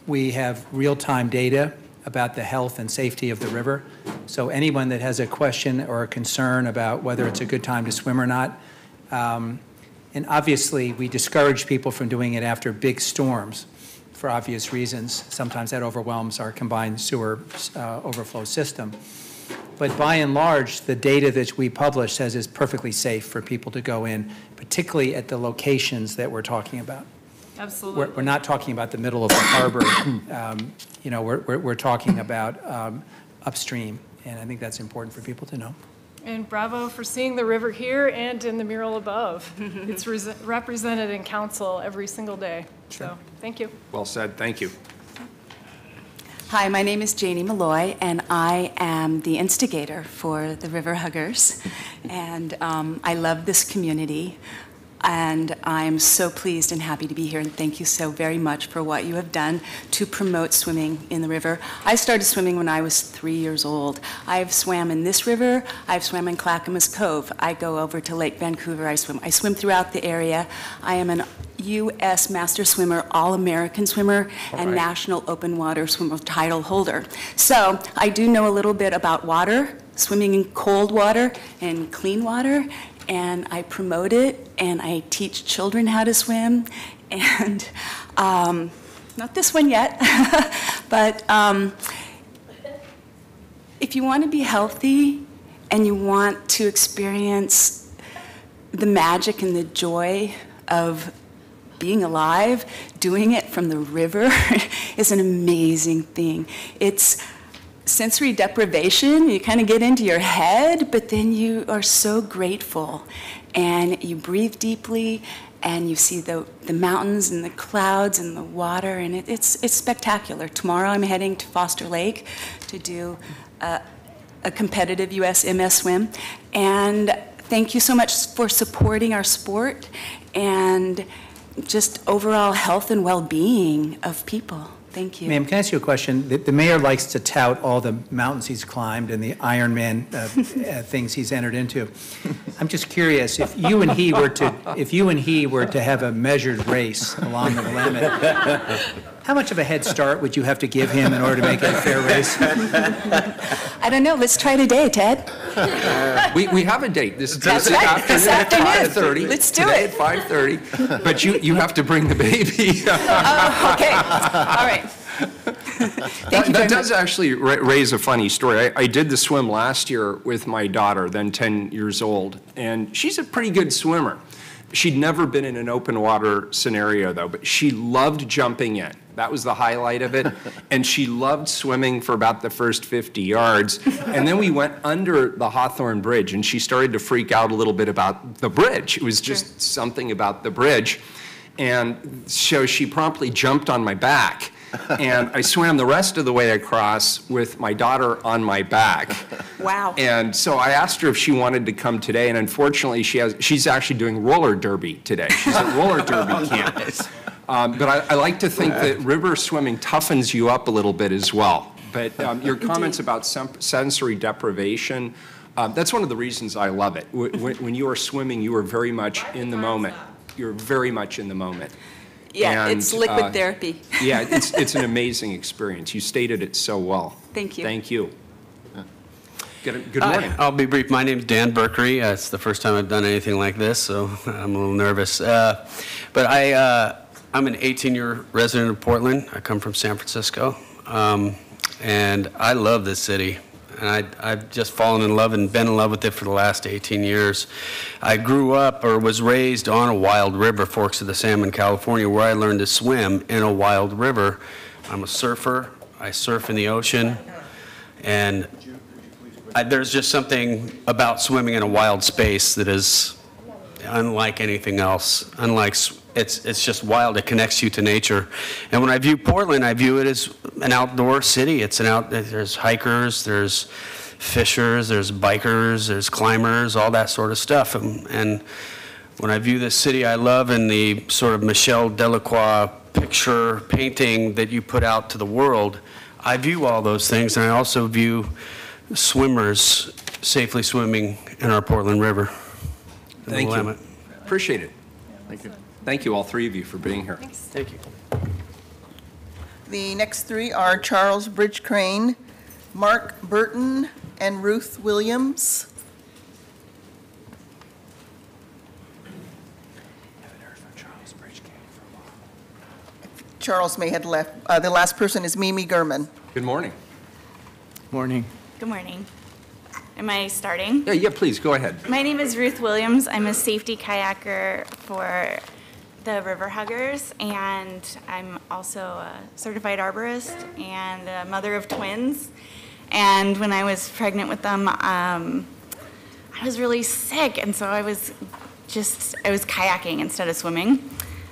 we have real-time data about the health and safety of the river. So anyone that has a question or a concern about whether it's a good time to swim or not, and obviously we discourage people from doing it after big storms for obvious reasons. Sometimes that overwhelms our combined sewer overflow system. But by and large, the data that we publish says it's perfectly safe for people to go in, particularly at the locations that we're talking about. Absolutely. We're not talking about the middle of the harbor. We're talking about upstream, and I think that's important for people to know. And bravo for seeing the river here and in the mural above. It's represented in council every single day. Sure. So thank you. Well said. Thank you. Hi, my name is Janie Malloy, and I am the instigator for the River Huggers. And I love this community. And I'm so pleased and happy to be here, and thank you so very much for what you have done to promote swimming in the river. I started swimming when I was 3 years old. I've swam in this river, I've swam in Clackamas Cove, I go over to Lake Vancouver, I swim throughout the area. I am an U.S. Master Swimmer, All-American Swimmer, and National Open Water Swimmer title holder. So I do know a little bit about water, swimming in cold water and clean water, and I promote it, and I teach children how to swim, and not this one yet, but if you want to be healthy and you want to experience the magic and the joy of being alive, doing it from the river is an amazing thing. It's sensory deprivation, you kind of get into your head, but then you are so grateful and you breathe deeply and you see the mountains and the clouds and the water, and it's spectacular. Tomorrow I'm heading to Foster Lake to do a competitive USMS swim, and thank you so much for supporting our sport and just overall health and well-being of people. Thank you. Ma'am, can I ask you a question? The mayor likes to tout all the mountains he's climbed and the Ironman things he's entered into. I'm just curious, if you and he were to have a measured race along the Willamette, how much of a head start would you have to give him in order to make it a fair race? I don't know. Let's try today, Ted. We have a date. This That's right. This afternoon at afternoon. 5:30. Let's do Today it. at 5:30. But you have to bring the baby. Oh, okay. All right. That does actually raise a funny story. I did the swim last year with my daughter, then 10 years old, and she's a pretty good swimmer. She'd never been in an open water scenario, though, but she loved jumping in. That was the highlight of it. And she loved swimming for about the first 50 yards. And then we went under the Hawthorne Bridge, and she started to freak out a little bit about the bridge. It was just something about the bridge. And so she promptly jumped on my back. And I swam the rest of the way across with my daughter on my back. Wow. And so I asked her if she wanted to come today, and unfortunately she's actually doing roller derby today. She's at roller derby camp. But I like to think that river swimming toughens you up a little bit as well. But your comments about sensory deprivation, that's one of the reasons I love it. When you are swimming, you are very much in the moment. You're very much in the moment. Yeah, And, it's liquid therapy. Yeah, it's an amazing experience. You stated it so well. Thank you. Thank you. Good morning. I'll be brief. My name's Dan Berkery. It's the first time I've done anything like this, so I'm a little nervous. But I'm an 18-year resident of Portland. I come from San Francisco, and I love this city. And I've just fallen in love and been in love with it for the last 18 years. I grew up or was raised on a wild river, Forks of the Salmon, California, where I learned to swim in a wild river. I'm a surfer. I surf in the ocean. And there's just something about swimming in a wild space that is unlike anything else. It's just wild. It connects you to nature. And when I view Portland, I view it as an outdoor city. There's hikers, there's fishers, there's bikers, there's climbers, all that sort of stuff. And when I view this city I love in the sort of Michel Delacroix picture painting that you put out to the world, I view all those things, and I also view swimmers safely swimming in our Portland River. Thank you. Appreciate it. Thank you. Thank you, all three of you, for being here. Thank you. The next three are Charles Bridge Crane, Mark Burton, and Ruth Williams. Charles may have left. The last person is Mimi Gurman. Good morning. Morning. Good morning. Am I starting? Yeah, please, go ahead. My name is Ruth Williams. I'm a safety kayaker for the River Huggers, and I'm also a certified arborist and a mother of twins. And when I was pregnant with them, I was really sick, and so I was kayaking instead of swimming.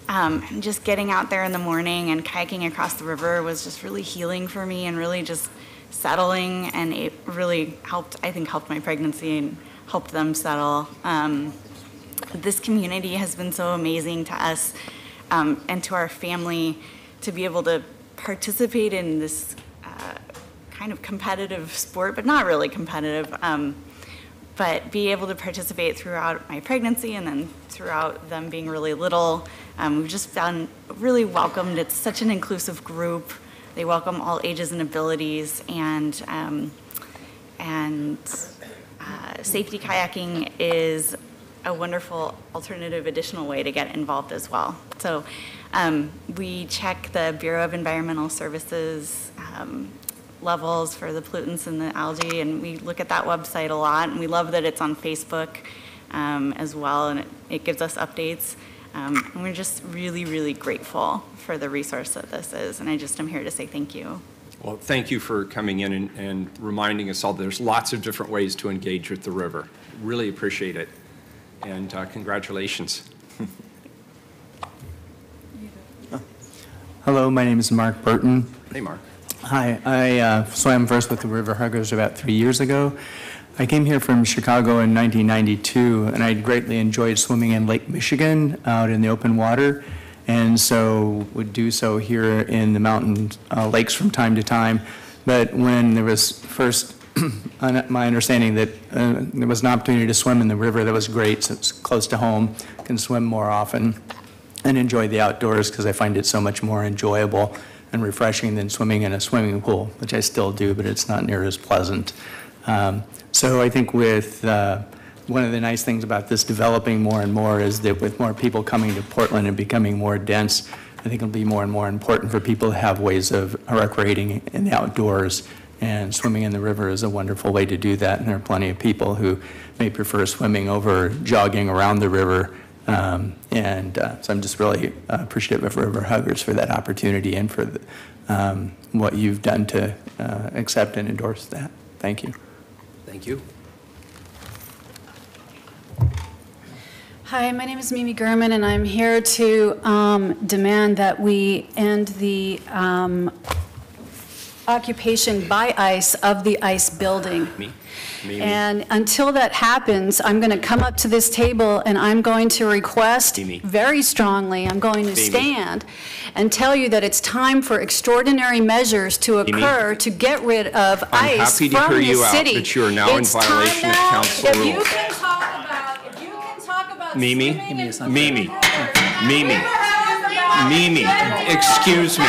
And just getting out there in the morning and kayaking across the river was just really healing for me and really just settling, and it really helped my pregnancy and helped them settle. This community has been so amazing to us and to our family to be able to participate in this kind of competitive sport, but not really competitive, but be able to participate throughout my pregnancy and then throughout them being really little. We've just found really welcomed. It's such an inclusive group. They welcome all ages and abilities, and safety kayaking is a wonderful alternative additional way to get involved as well. So we check the Bureau of Environmental Services levels for the pollutants and the algae, and we look at that website a lot, and we love that it's on Facebook as well, and it gives us updates. And we're just really, really grateful for the resource that this is, and I just am here to say thank you. Well, thank you for coming in and reminding us all that there's lots of different ways to engage with the river. Really appreciate it, and congratulations. Hello, my name is Mark Burton. Hey, Mark. Hi, I swam first with the River Huggers about 3 years ago. I came here from Chicago in 1992, and I greatly enjoyed swimming in Lake Michigan out in the open water. and so would do so here in the mountain lakes from time to time. But when there was first my understanding that there was an opportunity to swim in the river, that was great. So it's close to home, can swim more often and enjoy the outdoors because I find it so much more enjoyable and refreshing than swimming in a swimming pool, which I still do, but it's not near as pleasant. So I think with one of the nice things about this developing more and more is that with more people coming to Portland and becoming more dense, I think it'll be more and more important for people to have ways of recreating in the outdoors, and swimming in the river is a wonderful way to do that. And there are plenty of people who may prefer swimming over jogging around the river. So I'm just really appreciative of River Huggers for that opportunity and for what you've done to accept and endorse that. Thank you. Thank you. Hi, my name is Mimi Gurman, and I'm here to demand that we end the occupation by ICE of the ICE building. Mimi. And until that happens, I'm going to come up to this table and I'm going to request very strongly, I'm going to stand and tell you that it's time for extraordinary measures to occur to get rid of I'm ICE happy to from hear the you out, city. but you are now in It's violation time of now. council If rules. you can talk about Mimi, swimming and Mimi, Mimi, Mimi, excuse me.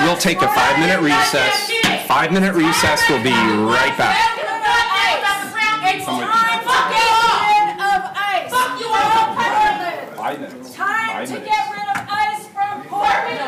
We'll take a 5-minute recess. 5-minute recess. We'll be right back. It's time to get rid of ICE. Fuck you all, 5 minutes. Time 5 to minutes. get rid of ICE from Portland.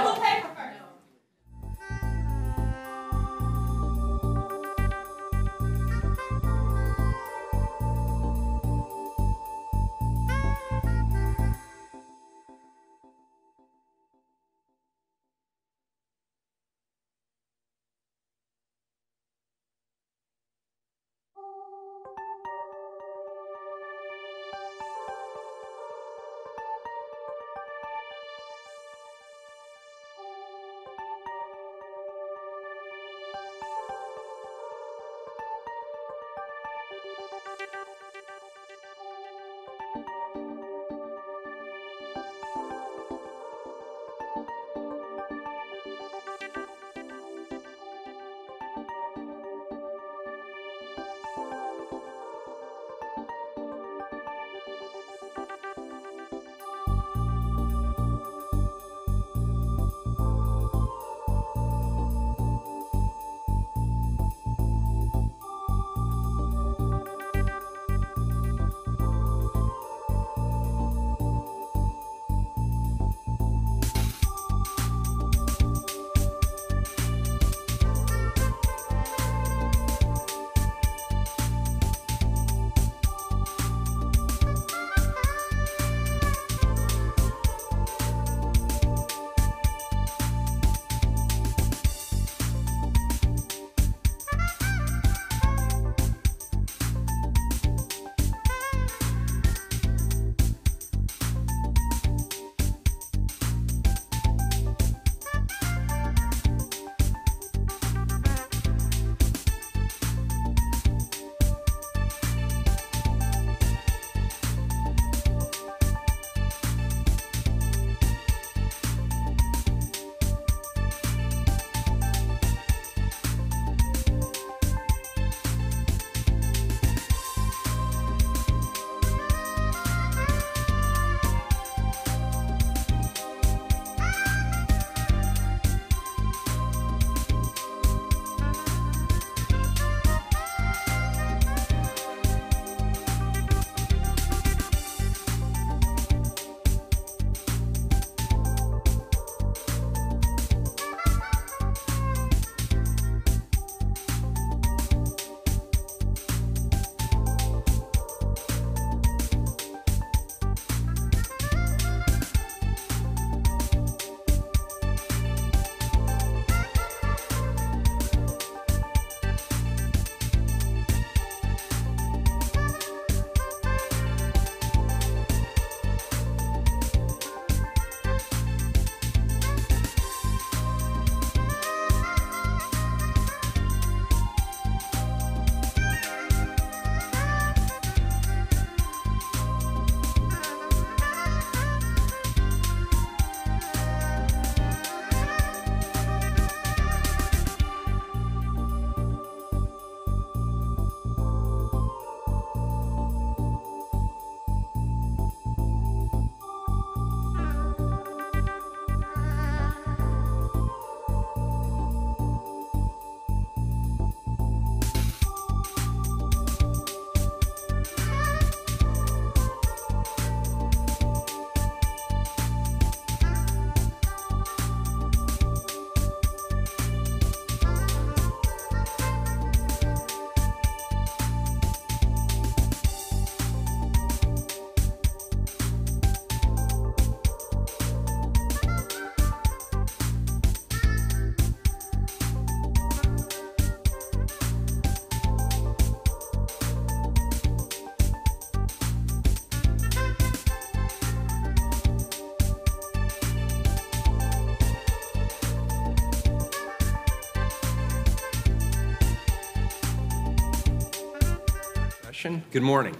session. Good morning.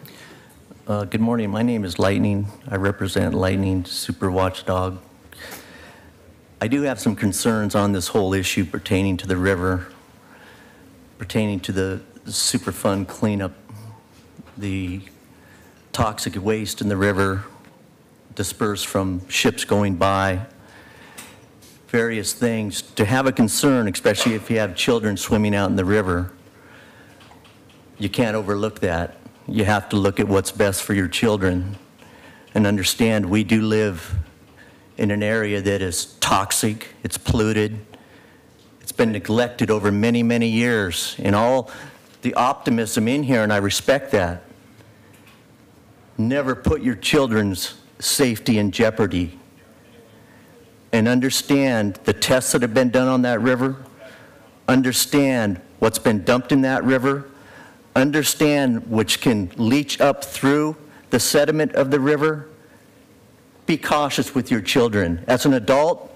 Good morning. My name is Lightning. I represent Lightning Super Watchdog. I do have some concerns on this whole issue pertaining to the river, pertaining to the Superfund cleanup, the toxic waste in the river dispersed from ships going by, various things. To have a concern, especially if you have children swimming out in the river, you can't overlook that. You have to look at what's best for your children and understand we do live in an area that is toxic, it's polluted, it's been neglected over many, many years. And all the optimism in here, and I respect that, never put your children's safety in jeopardy. And understand the tests that have been done on that river, understand what's been dumped in that river, understand which can leach up through the sediment of the river. Be cautious with your children. As an adult,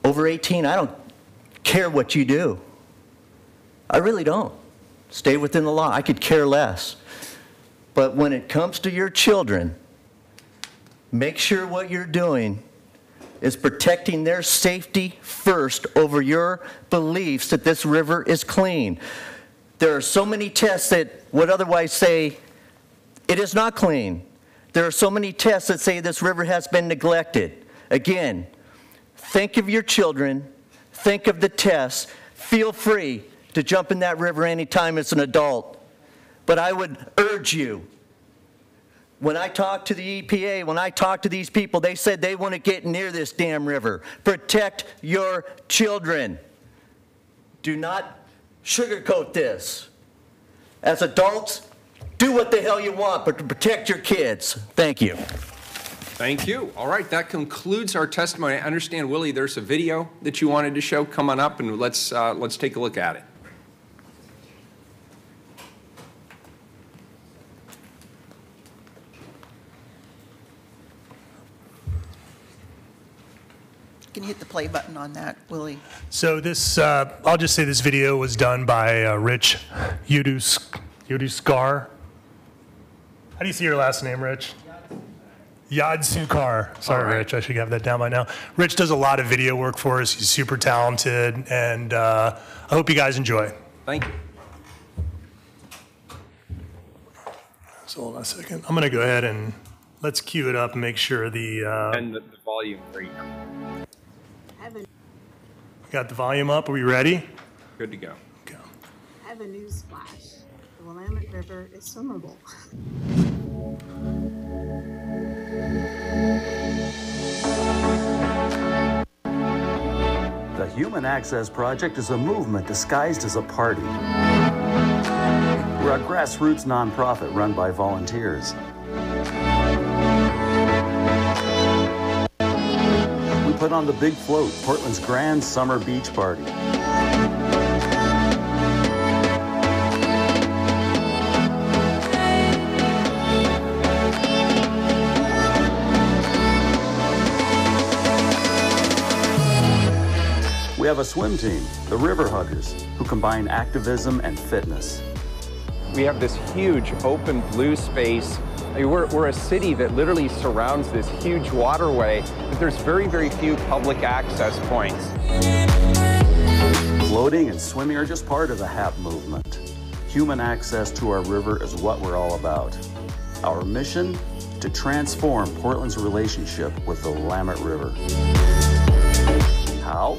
over 18, I don't care what you do. I really don't. Stay within the law. I could care less. But when it comes to your children, make sure what you're doing is protecting their safety first over your beliefs that this river is clean. There are so many tests that would otherwise say it is not clean. There are so many tests that say this river has been neglected. Again, think of your children, think of the tests. Feel free to jump in that river anytime as an adult. But I would urge you, when I talk to the EPA, when I talk to these people, they said they want to get near this damn river. Protect your children. Do not sugarcoat this. As adults, do what the hell you want, but to protect your kids. Thank you. Thank you. All right, that concludes our testimony. I understand, Willie, there's a video that you wanted to show. Come on up and let's take a look at it. Can you hit the play button on that, Willie? So this, I'll just say this video was done by Rich Yuduscar. How do you see your last name, Rich? Yadsukar. Sorry, Rich, I should have that down by now. Rich does a lot of video work for us. He's super talented, and I hope you guys enjoy. Thank you. So hold on a second. I'm going to go ahead and let's cue it up and make sure the... and the volume for you. Got the volume up. Are we ready? Good to go. I have a news flash. The Willamette River is swimmable. The Human Access Project is a movement disguised as a party. We're a grassroots nonprofit run by volunteers. We put on the Big Float, Portland's grand summer beach party. We have a swim team, the River Huggers, who combine activism and fitness. We have this huge open blue space. We're a city that literally surrounds this huge waterway, but there's very, very few public access points. Floating and swimming are just part of the HAP movement. Human access to our river is what we're all about. Our mission, to transform Portland's relationship with the Willamette River. How?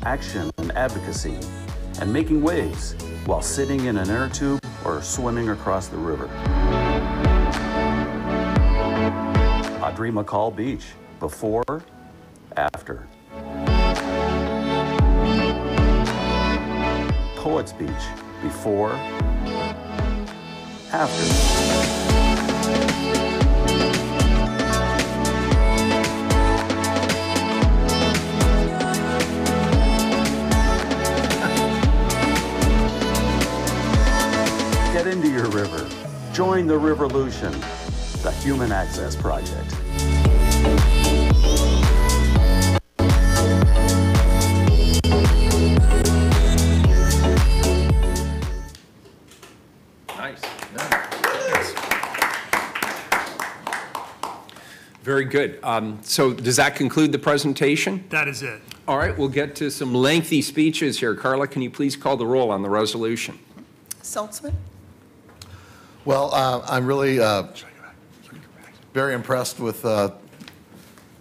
Action and advocacy, and making waves while sitting in an air tube or swimming across the river. Audrey McCall Beach, before, after. Poets Beach, before, after. Get into your river. Join the Riverlution, the Human Access Project. Nice. very good. So does that conclude the presentation? That is it. All right, we'll get to some lengthy speeches here. Carla, can you please call the roll on the resolution? Saltzman? Well, I'm really very impressed with the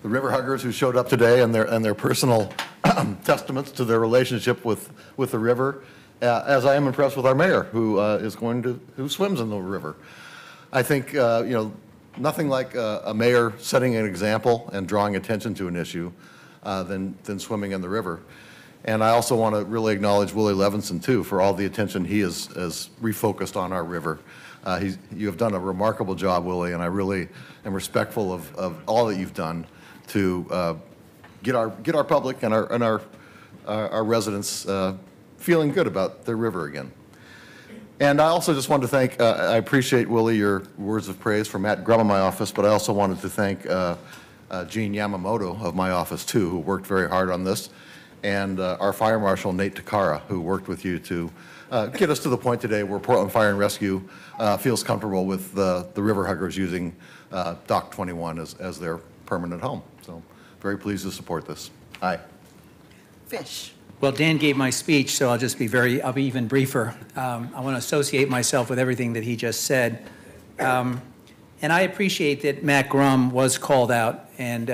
river huggers who showed up today and their personal testaments to their relationship with the river, as I am impressed with our mayor, who swims in the river. I think nothing like a mayor setting an example and drawing attention to an issue than swimming in the river. And I also want to really acknowledge Willie Levinson too for all the attention he has refocused on our river. You have done a remarkable job, Willie, and I really am respectful of all that you've done to get our public and our residents feeling good about their river again. And I also just wanted to thank, I appreciate, Willie, your words of praise for Matt Grum in my office, but I also wanted to thank Gene Yamamoto of my office too, who worked very hard on this, and our Fire Marshal, Nate Takara, who worked with you to get us to the point today where Portland Fire and Rescue feels comfortable with the river huggers using Dock 21 as their permanent home. So very pleased to support this. Aye. Fish. Well, Dan gave my speech, so I'll be even briefer. I want to associate myself with everything that he just said. And I appreciate that Matt Grum was called out, and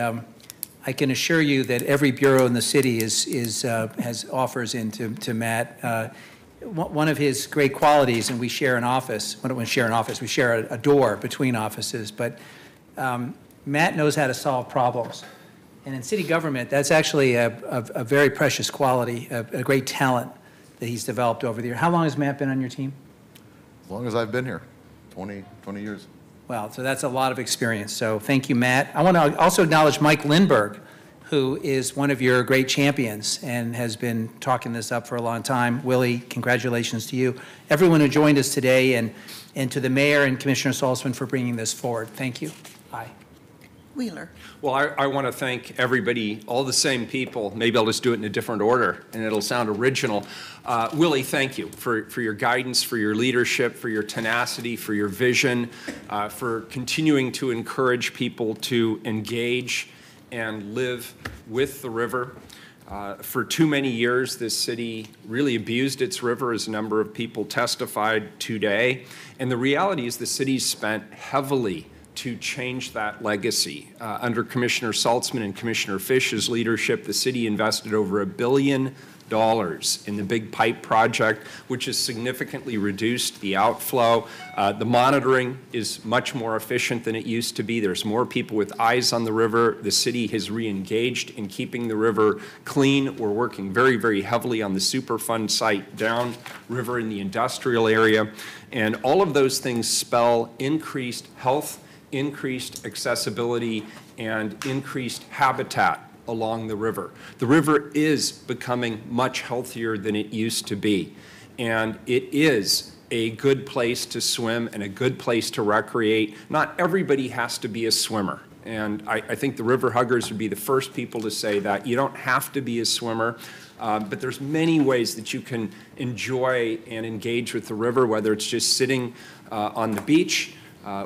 I can assure you that every bureau in the city has offers into Matt. One of his great qualities, and we share an office, we share a door between offices, but Matt knows how to solve problems. And in city government, that's actually a very precious quality, a great talent that he's developed over the years. How long has Matt been on your team? As long as I've been here, 20 years. Wow, so that's a lot of experience. So thank you, Matt. I want to also acknowledge Mike Lindberg, who is one of your great champions and has been talking this up for a long time. Willie, congratulations to you. Everyone who joined us today, and to the mayor and Commissioner Saltzman for bringing this forward. Thank you. Aye. Wheeler. Well, I want to thank everybody, all the same people. Maybe I'll just do it in a different order, and it'll sound original. Willie, thank you for your guidance, for your leadership, for your tenacity, for your vision, for continuing to encourage people to engage and live with the river. For too many years, this city really abused its river, as a number of people testified today. And the reality is the city's spent heavily to change that legacy. Under Commissioner Saltzman and Commissioner Fish's leadership, the city invested over $1 billion in the Big Pipe project, which has significantly reduced the outflow. The monitoring is much more efficient than it used to be. There's more people with eyes on the river. The city has re-engaged in keeping the river clean. We're working very, very heavily on the Superfund site downriver in the industrial area. And all of those things spell increased health, increased accessibility, and increased habitat along the river. The river is becoming much healthier than it used to be, and it is a good place to swim and a good place to recreate. Not everybody has to be a swimmer, and I think the river huggers would be the first people to say that. You don't have to be a swimmer, but there's many ways that you can enjoy and engage with the river, whether it's just sitting on the beach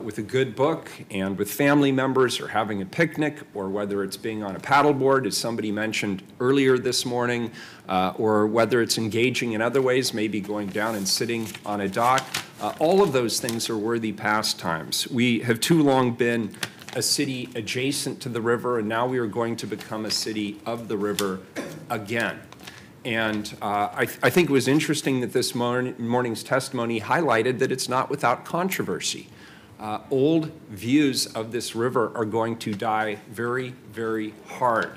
with a good book and with family members, or having a picnic, or whether it's being on a paddleboard, as somebody mentioned earlier this morning, or whether it's engaging in other ways, maybe going down and sitting on a dock. All of those things are worthy pastimes. We have too long been a city adjacent to the river, and now we are going to become a city of the river again. And I think it was interesting that this morning's testimony highlighted that it's not without controversy. Old views of this river are going to die very, very hard.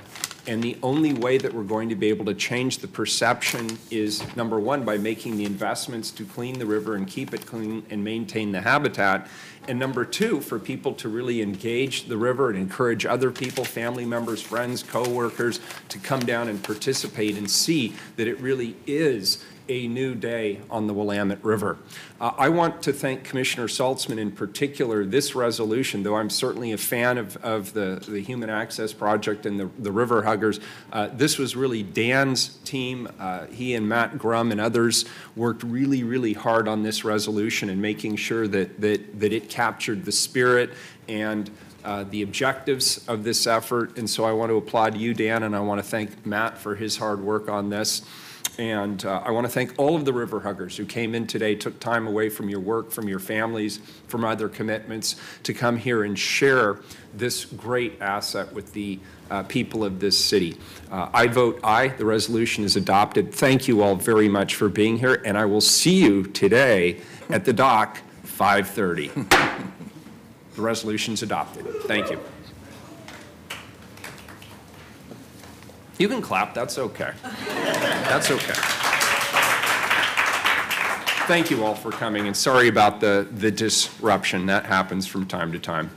And the only way that we're going to be able to change the perception is, number one, by making the investments to clean the river and keep it clean and maintain the habitat. And number two, for people to really engage the river and encourage other people, family members, friends, co-workers, to come down and participate and see that it really is a new day on the Willamette River. I want to thank Commissioner Saltzman in particular. This resolution, though I'm certainly a fan of the Human Access Project and the River Huggers, this was really Dan's team. He and Matt Grum and others worked really, really hard on this resolution and making sure that it captured the spirit and the objectives of this effort. And so I want to applaud you, Dan, and I want to thank Matt for his hard work on this. And I want to thank all of the River Huggers who came in today, took time away from your work, from your families, from other commitments to come here and share this great asset with the people of this city. I vote aye. The resolution is adopted. Thank you all very much for being here, and I will see you today at the dock, 5:30. The resolution's adopted. Thank you. You can clap, that's okay. That's okay. Thank you all for coming, and sorry about the disruption. That happens from time to time.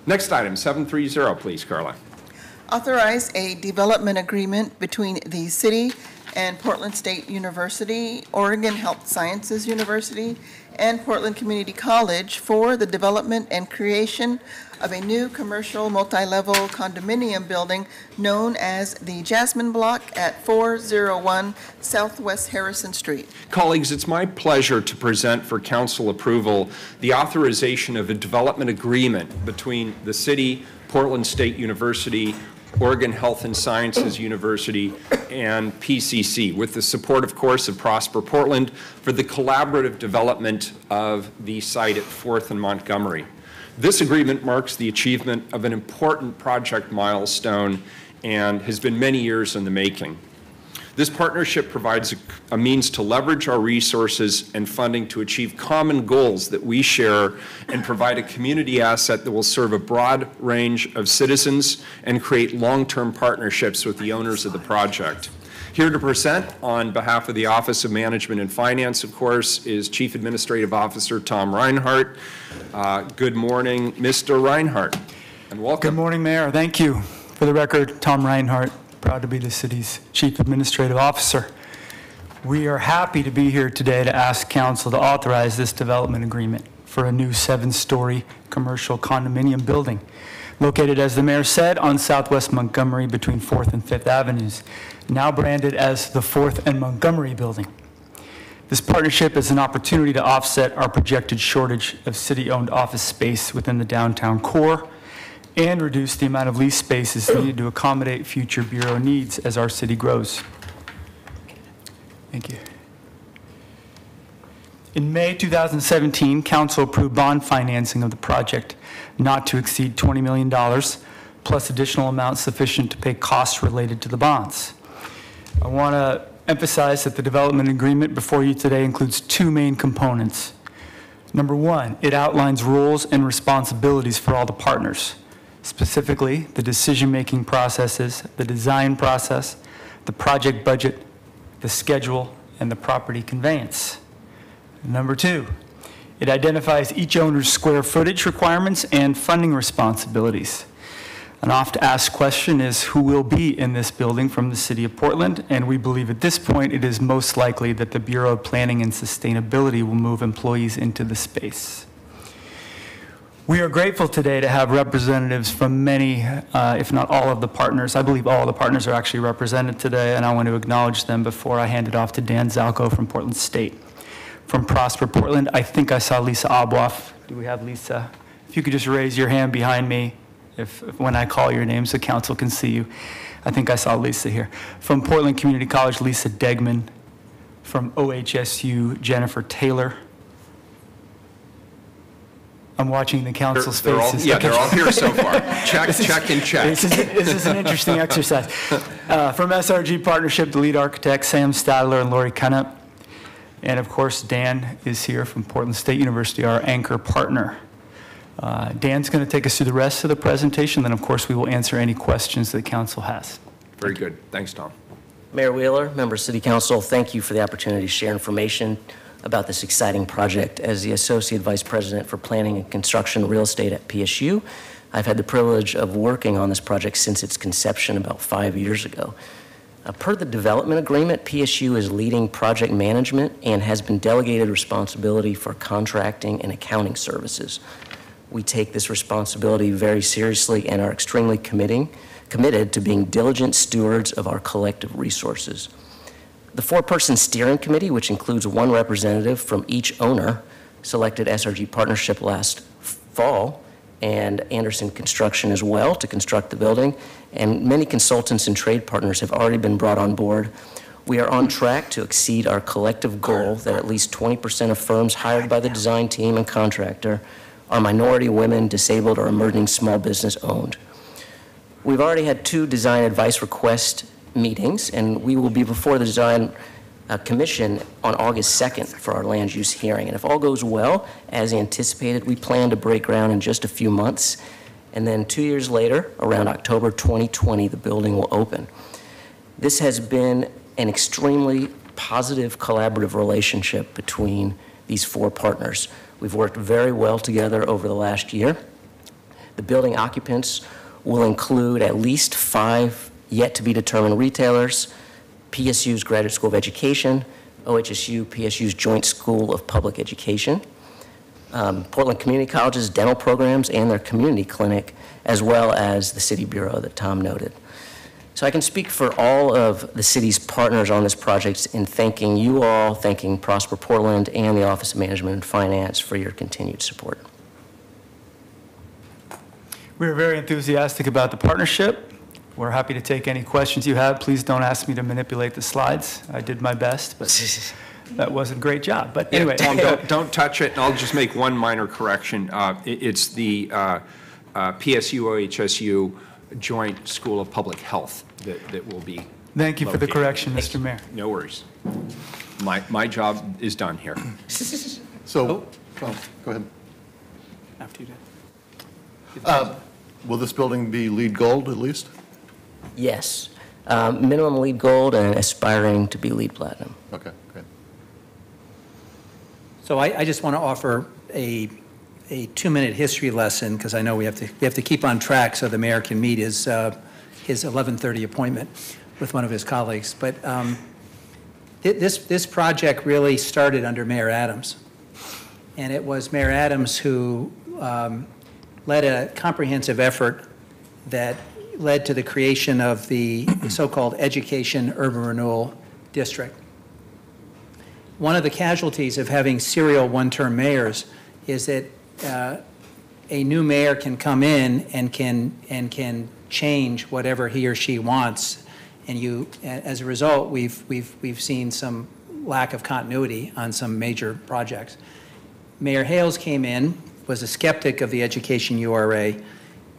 Next item, 730, please, Carla. Authorize a development agreement between the city and Portland State University, Oregon Health Sciences University, and Portland Community College for the development and creation of a new commercial multi-level condominium building known as the Jasmine Block at 401 Southwest Harrison Street. Colleagues, it's my pleasure to present for council approval the authorization of a development agreement between the city, Portland State University, Oregon Health and Sciences University, and PCC, with the support, of course, of Prosper Portland for the collaborative development of the site at 4th and Montgomery. This agreement marks the achievement of an important project milestone and has been many years in the making. This partnership provides a means to leverage our resources and funding to achieve common goals that we share and provide a community asset that will serve a broad range of citizens and create long-term partnerships with the owners of the project. Here to present on behalf of the Office of Management and Finance, of course, is Chief Administrative Officer Tom Reinhardt. Good morning, Mr. Reinhardt, and welcome. Good morning, Mayor. Thank you. For the record, Tom Reinhardt, proud to be the city's Chief Administrative Officer. We are happy to be here today to ask Council to authorize this development agreement for a new 7-story commercial condominium building located, as the Mayor said, on Southwest Montgomery between 4th and 5th Avenues, now branded as the 4th and Montgomery Building. This partnership is an opportunity to offset our projected shortage of city-owned office space within the downtown core and reduce the amount of lease spaces needed to accommodate future Bureau needs as our city grows. Thank you. In May 2017, Council approved bond financing of the project not to exceed $20 million, plus additional amounts sufficient to pay costs related to the bonds. I want to emphasize that the development agreement before you today includes 2 main components. Number 1, it outlines roles and responsibilities for all the partners. Specifically, the decision-making processes, the design process, the project budget, the schedule, and the property conveyance. Number 2, it identifies each owner's square footage requirements and funding responsibilities. An oft-asked question is who will be in this building from the City of Portland, and we believe at this point it is most likely that the Bureau of Planning and Sustainability will move employees into the space. We are grateful today to have representatives from many, if not all of the partners. I believe all of the partners are actually represented today, and I want to acknowledge them before I hand it off to Dan Zalko from Portland State. From Prosper Portland, I think I saw Lisa Obloff. Do we have Lisa? If you could just raise your hand behind me if when I call your name so council can see you. I think I saw Lisa here. From Portland Community College, Lisa Degman. From OHSU, Jennifer Taylor. I'm watching the council's faces. They're all here so far. Check, and check. This is an interesting exercise. From SRG Partnership, the lead architect, Sam Stadler and Lori Cunnop. And of course, Dan is here from Portland State University, our anchor partner. Dan's going to take us through the rest of the presentation, then of course we will answer any questions that council has. Very good. Thanks, Tom. Mayor Wheeler, members of City Council, thank you for the opportunity to share information about this exciting project. As the Associate Vice President for Planning and Construction Real Estate at PSU, I've had the privilege of working on this project since its conception about 5 years ago. Per the development agreement, PSU is leading project management and has been delegated responsibility for contracting and accounting services. We take this responsibility very seriously and are extremely committed to being diligent stewards of our collective resources. The 4-person steering committee, which includes 1 representative from each owner, selected SRG Partnership last fall and Anderson Construction as well to construct the building. And many consultants and trade partners have already been brought on board. We are on track to exceed our collective goal that at least 20% of firms hired by the design team and contractor are minority, women, disabled, or emerging small business owned. We've already had 2 design advice request meetings, and we will be before the Design Commission on August 2nd for our land use hearing. And if all goes well, as anticipated, we plan to break ground in just a few months. And then 2 years later, around October 2020, the building will open. This has been an extremely positive collaborative relationship between these 4 partners. We've worked very well together over the last year. The building occupants will include at least 5 yet-to-be-determined retailers, PSU's Graduate School of Education, OHSU, PSU's Joint School of Public Education, Portland Community College's dental programs and their community clinic, as well as the City Bureau that Tom noted. So I can speak for all of the city's partners on this project in thanking you all, thanking Prosper Portland and the Office of Management and Finance for your continued support. We're very enthusiastic about the partnership. We're happy to take any questions you have. Please don't ask me to manipulate the slides. I did my best, but that wasn't a great job. But anyway. Tom, don't touch it. I'll just make one minor correction. It's the PSU-OHSU Joint School of Public Health that will be Thank you for the correction, Mr. Mayor. No worries. My job is done here. So, go ahead. After you do. Will this building be LEED Gold at least? Yes. Minimum LEED Gold and aspiring to be LEED Platinum. Okay, great. So I just want to offer a 2-minute history lesson, because I know we have to keep on track so the mayor can meet his 11:30 appointment with one of his colleagues. But this project really started under Mayor Adams, and it was Mayor Adams who led a comprehensive effort that led to the creation of the so-called Education Urban Renewal District. One of the casualties of having serial one-term mayors is that a new mayor can come in and can change whatever he or she wants, and as a result, we've seen some lack of continuity on some major projects. Mayor Hales came in, was a skeptic of the Education URA,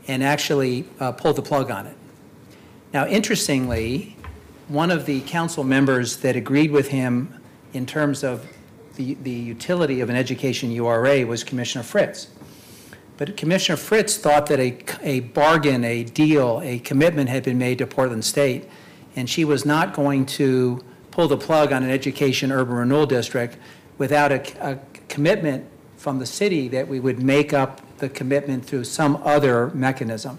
and actually pulled the plug on it. Now, interestingly, one of the council members that agreed with him in terms of the utility of an Education URA was Commissioner Fritz. But Commissioner Fritz thought that a bargain, a deal, a commitment had been made to Portland State, and she was not going to pull the plug on an Education Urban Renewal District without a commitment from the city that we would make up the commitment through some other mechanism.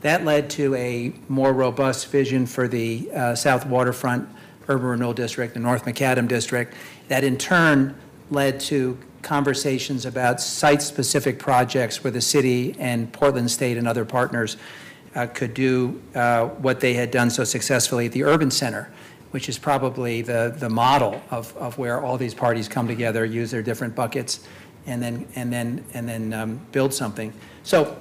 That led to a more robust vision for the South Waterfront Urban Renewal District, the North Macadam District. That in turn led to conversations about site-specific projects where the city and Portland State and other partners could do what they had done so successfully at the Urban Center, which is probably the model of where all these parties come together, use their different buckets, and then build something. So,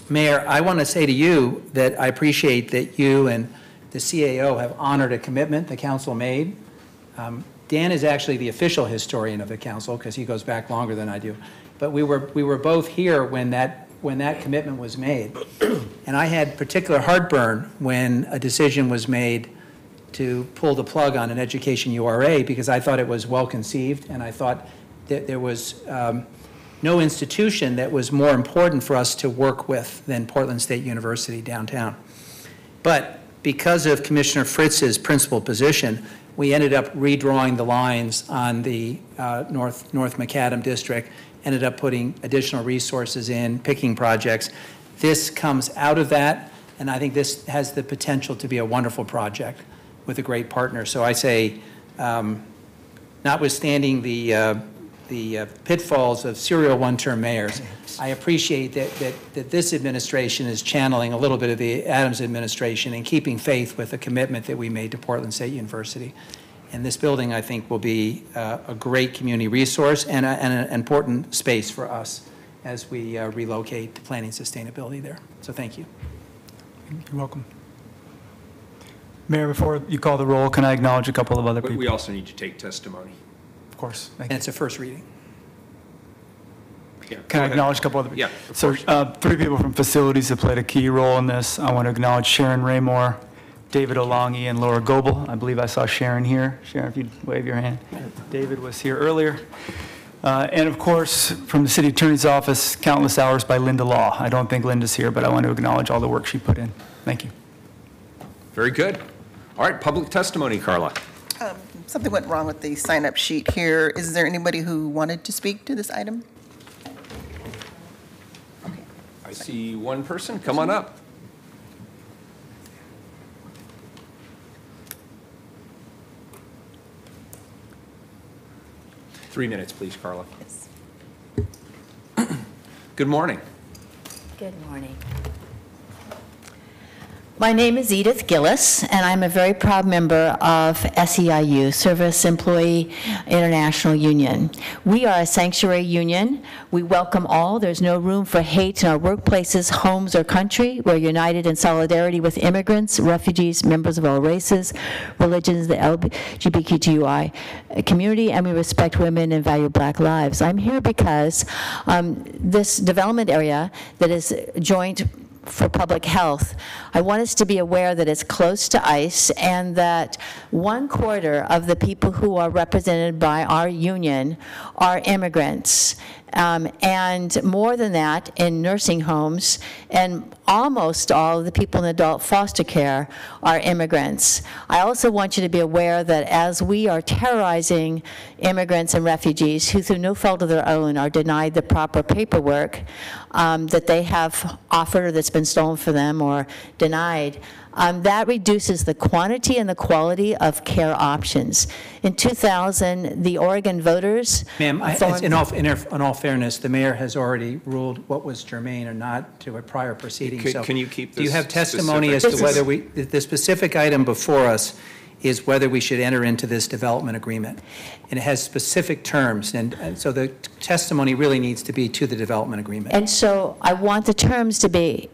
Mayor, I want to say to you that I appreciate that you and the CAO have honored a commitment the council made. Dan is actually the official historian of the council because he goes back longer than I do. But we were both here when that commitment was made. And I had particular heartburn when a decision was made to pull the plug on an Education URA because I thought it was well conceived, and I thought that there was no institution that was more important for us to work with than Portland State University downtown. But because of Commissioner Fritz's principal position, we ended up redrawing the lines on the North Macadam District, ended up putting additional resources in, picking projects. This comes out of that, and I think this has the potential to be a wonderful project with a great partner. So I say, notwithstanding the pitfalls of serial one-term mayors, I appreciate that this administration is channeling a little bit of the Adams administration and keeping faith with the commitment that we made to Portland State University. And this building, I think, will be a great community resource and an important space for us as we relocate to planning sustainability there. So thank you. You're welcome. Mayor, before you call the roll, can I acknowledge a couple of other people? We also need to take testimony. Of course. And it's a first reading. Yeah, Can I acknowledge a couple other people? Yeah, of So course. 3 people from facilities have played a key role in this. I want to acknowledge Sharon Raymore, David Olangi, and Laura Goebel. I believe I saw Sharon here. Sharon, if you'd wave your hand. David was here earlier. And of course, from the city attorney's office, countless hours by Linda Law. I don't think Linda's here, but I want to acknowledge all the work she put in. Thank you. Very good. All right, public testimony, Carla. Something went wrong with the sign-up sheet here. Is there anybody who wanted to speak to this item? I see one person. Come on up. Three minutes, please, Carla. Good morning. Good morning. My name is Edith Gillis, and I'm a very proud member of SEIU, Service Employee International Union. We are a sanctuary union. We welcome all. There's no room for hate in our workplaces, homes, or country. We're united in solidarity with immigrants, refugees, members of all races, religions, the LGBTQI community, and we respect women and value Black lives. I'm here because this development area that is joint for public health, I want us to be aware that it's close to ICE and that 1/4 of the people who are represented by our union are immigrants. And more than that, in nursing homes, and almost all of the people in adult foster care are immigrants. I also want you to be aware that as we are terrorizing immigrants and refugees who, through no fault of their own, are denied the proper paperwork that they have offered or that's been stolen for them or denied, that reduces the quantity and the quality of care options. In 2000, the Oregon voters... Ma'am, in all fairness, the mayor has already ruled what was germane or not to a prior proceeding. Can you keep this? Do you have testimony as to whether the specific item before us is whether we should enter into this development agreement? And it has specific terms, and so the testimony really needs to be to the development agreement. And so I want the terms to be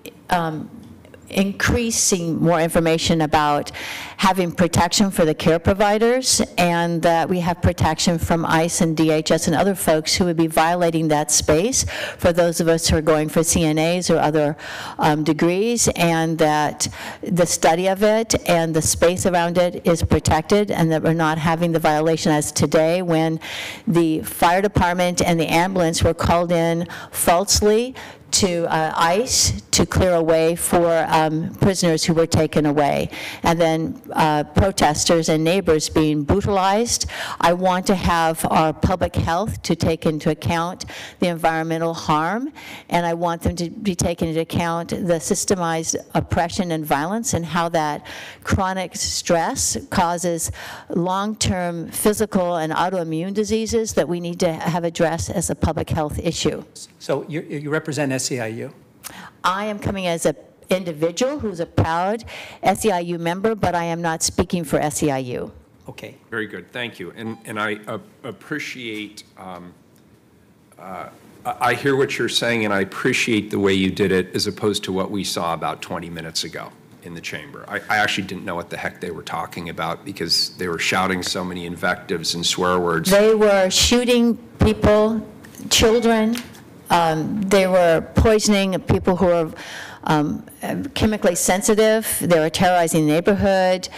increasing more information about having protection for the care providers, and that we have protection from ICE and DHS and other folks who would be violating that space for those of us who are going for CNAs or other degrees, and that the study of it and the space around it is protected, and that we're not having the violation as today when the fire department and the ambulance were called in falsely to ICE to clear a way for prisoners who were taken away, and then protesters and neighbors being brutalized. I want to have our public health to take into account the environmental harm, and I want them to be taken into account the systemized oppression and violence and how that chronic stress causes long-term physical and autoimmune diseases that we need to have addressed as a public health issue. So you represent SEIU? I am coming as an individual who's a proud SEIU member, but I am not speaking for SEIU. Okay. Very good, thank you. And I appreciate, I hear what you're saying, and I appreciate the way you did it as opposed to what we saw about 20 minutes ago in the chamber. I actually didn't know what the heck they were talking about because they were shouting so many invectives and swear words. They were shooting people, children. They were poisoning people who are chemically sensitive. They were terrorizing the neighborhood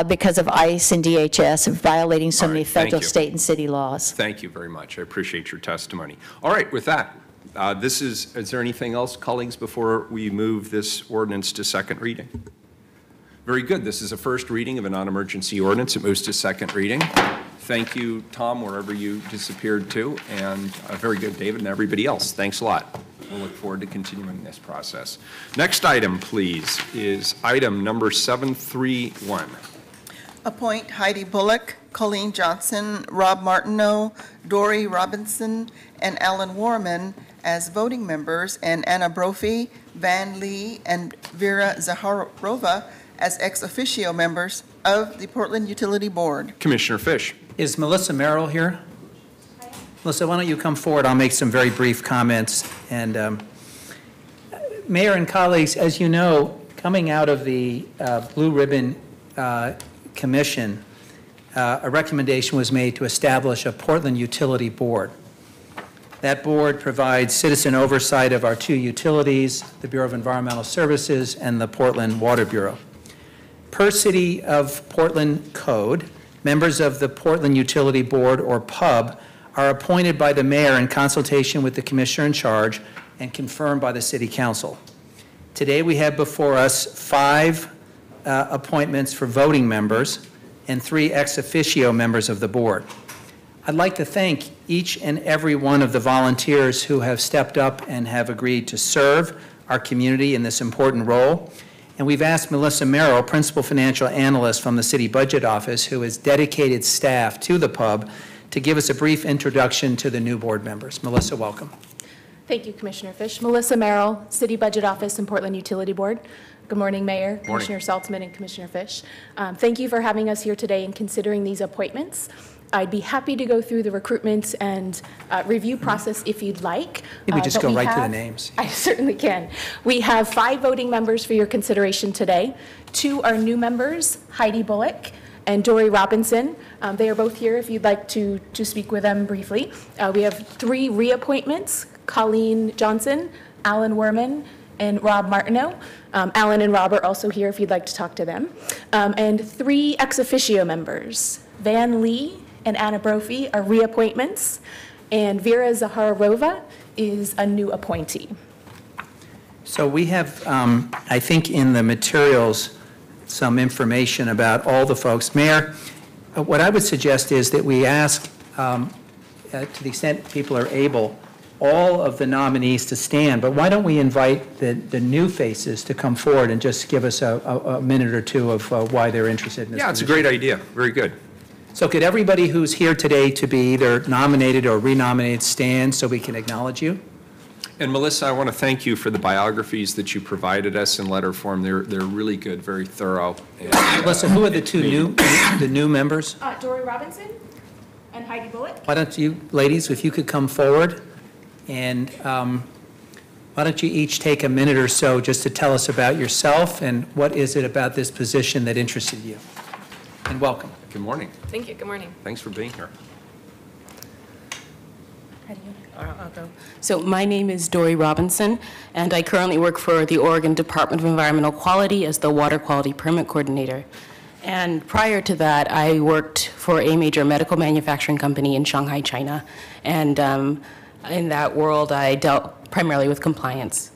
because of ICE and DHS violating so many federal, state, and city laws. Thank you very much. I appreciate your testimony. All right, with that, is there anything else, colleagues, before we move this ordinance to second reading? Very good. This is a first reading of a non-emergency ordinance. It moves to second reading. Thank you, Tom, wherever you disappeared to, and very good, David, and everybody else. Thanks a lot. We'll look forward to continuing this process. Next item, please, is item number 731. Appoint Heidi Bullock, Colleen Johnson, Rob Martineau, Dory Robinson, and Alan Warman as voting members, and Anna Brophy, Van Lee, and Vera Zaharova as ex officio members of the Portland Utility Board. Commissioner Fish. Is Melissa Merrill here? Melissa, why don't you come forward? I'll make some very brief comments. And Mayor and colleagues, as you know, coming out of the Blue Ribbon Commission, a recommendation was made to establish a Portland Utility Board. That board provides citizen oversight of our 2 utilities, the Bureau of Environmental Services and the Portland Water Bureau. Per City of Portland Code, members of the Portland Utility Board, or PUB, are appointed by the mayor in consultation with the commissioner in charge and confirmed by the City Council. Today we have before us 5 appointments for voting members and 3 ex officio members of the board. I'd like to thank each and every one of the volunteers who have stepped up and have agreed to serve our community in this important role. And we've asked Melissa Merrill, Principal Financial Analyst from the City Budget Office, who has dedicated staff to the PUB, to give us a brief introduction to the new board members. Melissa, welcome. Thank you, Commissioner Fish. Melissa Merrill, City Budget Office and Portland Utility Board. Good morning, Mayor, Morning. Commissioner Saltzman, and Commissioner Fish. Thank you for having us here today and considering these appointments. I'd be happy to go through the recruitment and review process if you'd like. Maybe just go right to the names. I certainly can. We have 5 voting members for your consideration today. 2 are new members, Heidi Bullock and Dory Robinson. They are both here if you'd like to speak with them briefly. We have 3 reappointments, Colleen Johnson, Alan Werman, and Rob Martineau. Alan and Rob are also here if you'd like to talk to them. And 3 ex officio members, Van Lee and Anna Brophy are reappointments, and Vera Zaharova is a new appointee. So we have, I think in the materials, some information about all the folks. Mayor, what I would suggest is that we ask, to the extent people are able, all of the nominees to stand, but why don't we invite the new faces to come forward and just give us a minute or 2 of why they're interested in this. Yeah, it's a great idea. Very good. So could everybody who's here today to be either nominated or renominated stand so we can acknowledge you? And Melissa, I want to thank you for the biographies that you provided us in letter form. They're really good, very thorough. And, Melissa, who are the new members? Dory Robinson and Heidi Bullock. Why don't you, ladies, if you could come forward, and why don't you each take a minute or so just to tell us about yourself and what is it about this position that interested you? And welcome. Good morning. Thank you. Good morning. Thanks for being here. I'll go. So my name is Dory Robinson, and I currently work for the Oregon Department of Environmental Quality as the Water Quality Permit Coordinator. And prior to that, I worked for a major medical manufacturing company in Shanghai, China. And in that world, I dealt primarily with compliance.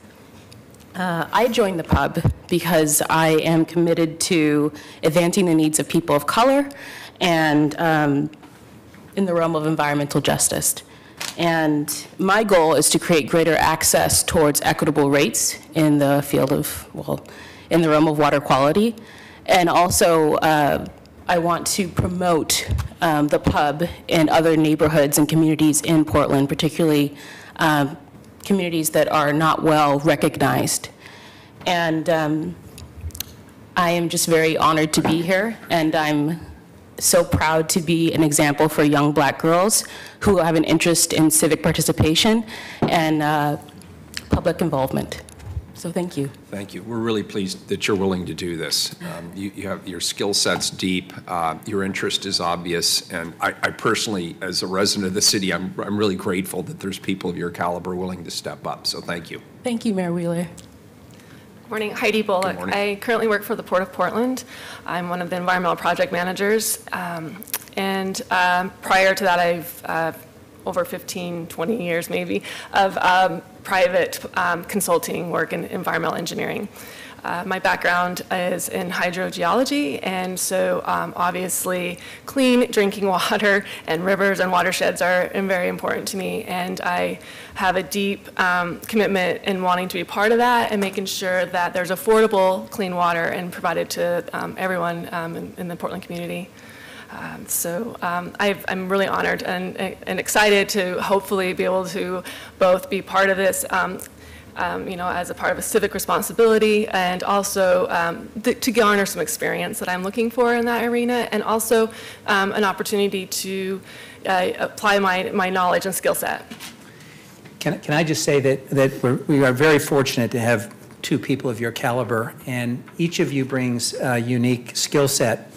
I joined the PUB because I am committed to advancing the needs of people of color and in the realm of environmental justice. And my goal is to create greater access towards equitable rates in the field of, well, in the realm of water quality. And also, I want to promote the PUB in other neighborhoods and communities in Portland, particularly communities that are not well recognized. And I am just very honored to be here, and I'm so proud to be an example for young Black girls who have an interest in civic participation and public involvement. So thank you. Thank you. We're really pleased that you're willing to do this. You have your skill set's deep, your interest is obvious, and I personally, as a resident of the city, I'm really grateful that there's people of your caliber willing to step up. So thank you. Thank you, Mayor Wheeler. Good morning, Heidi Bullock. Good morning. I currently work for the Port of Portland. I'm one of the environmental project managers. And prior to that, I've over 15, 20 years maybe of private consulting work in environmental engineering. My background is in hydrogeology, and so obviously clean drinking water and rivers and watersheds are very important to me, and I have a deep commitment in wanting to be part of that and making sure that there's affordable clean water and provided to everyone in the Portland community. I'm really honored and excited to hopefully be able to both be part of this as a part of a civic responsibility, and also to garner some experience that I'm looking for in that arena, and also an opportunity to apply my knowledge and skill set. Can I just say that we are very fortunate to have two people of your caliber, and each of you brings a unique skill set.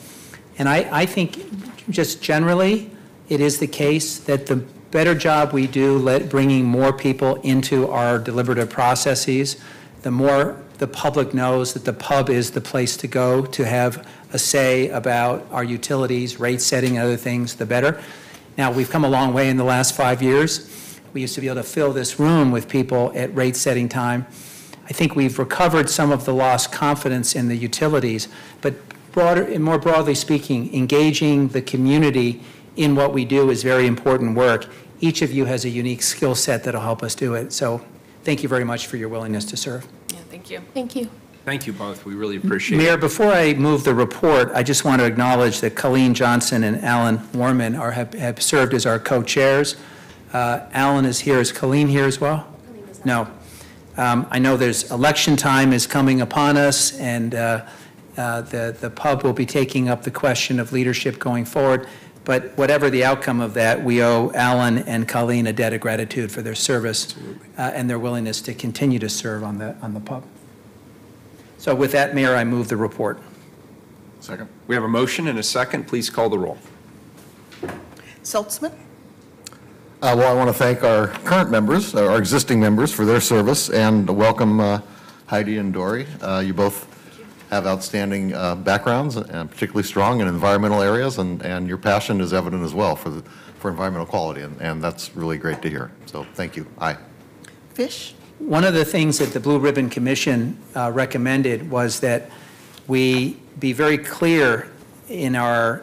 And I think just generally, it is the case that the better job we do bringing more people into our deliberative processes, the more the public knows that the pub is the place to go to have a say about our utilities, rate setting, and other things, the better. Now, we've come a long way in the last 5 years. We used to be able to fill this room with people at rate setting time. I think we've recovered some of the lost confidence in the utilities, but more broadly speaking, engaging the community in what we do is very important work. Each of you has a unique skill set that'll help us do it. So thank you very much for your willingness to serve. Yeah, thank you. Thank you. Thank you both. We really appreciate it. Mayor, before I move the report, I just want to acknowledge that Colleen Johnson and Alan Warman have served as our co-chairs. Alan is here. Is Colleen here as well? No. I know there's election time is coming upon us, and the pub will be taking up the question of leadership going forward. But whatever the outcome of that, we owe Alan and Colleen a debt of gratitude for their service and their willingness to continue to serve on the pub. So with that, Mayor, I move the report. Second. We have a motion and a second. Please call the roll. Saltzman? Well, I want to thank our current members, our existing members, for their service, and welcome Heidi and Dory. You both have outstanding backgrounds, and particularly strong in environmental areas, and your passion is evident as well for environmental quality, and that's really great to hear. So thank you. Aye. Fish? One of the things that the Blue Ribbon Commission recommended was that we be very clear in our,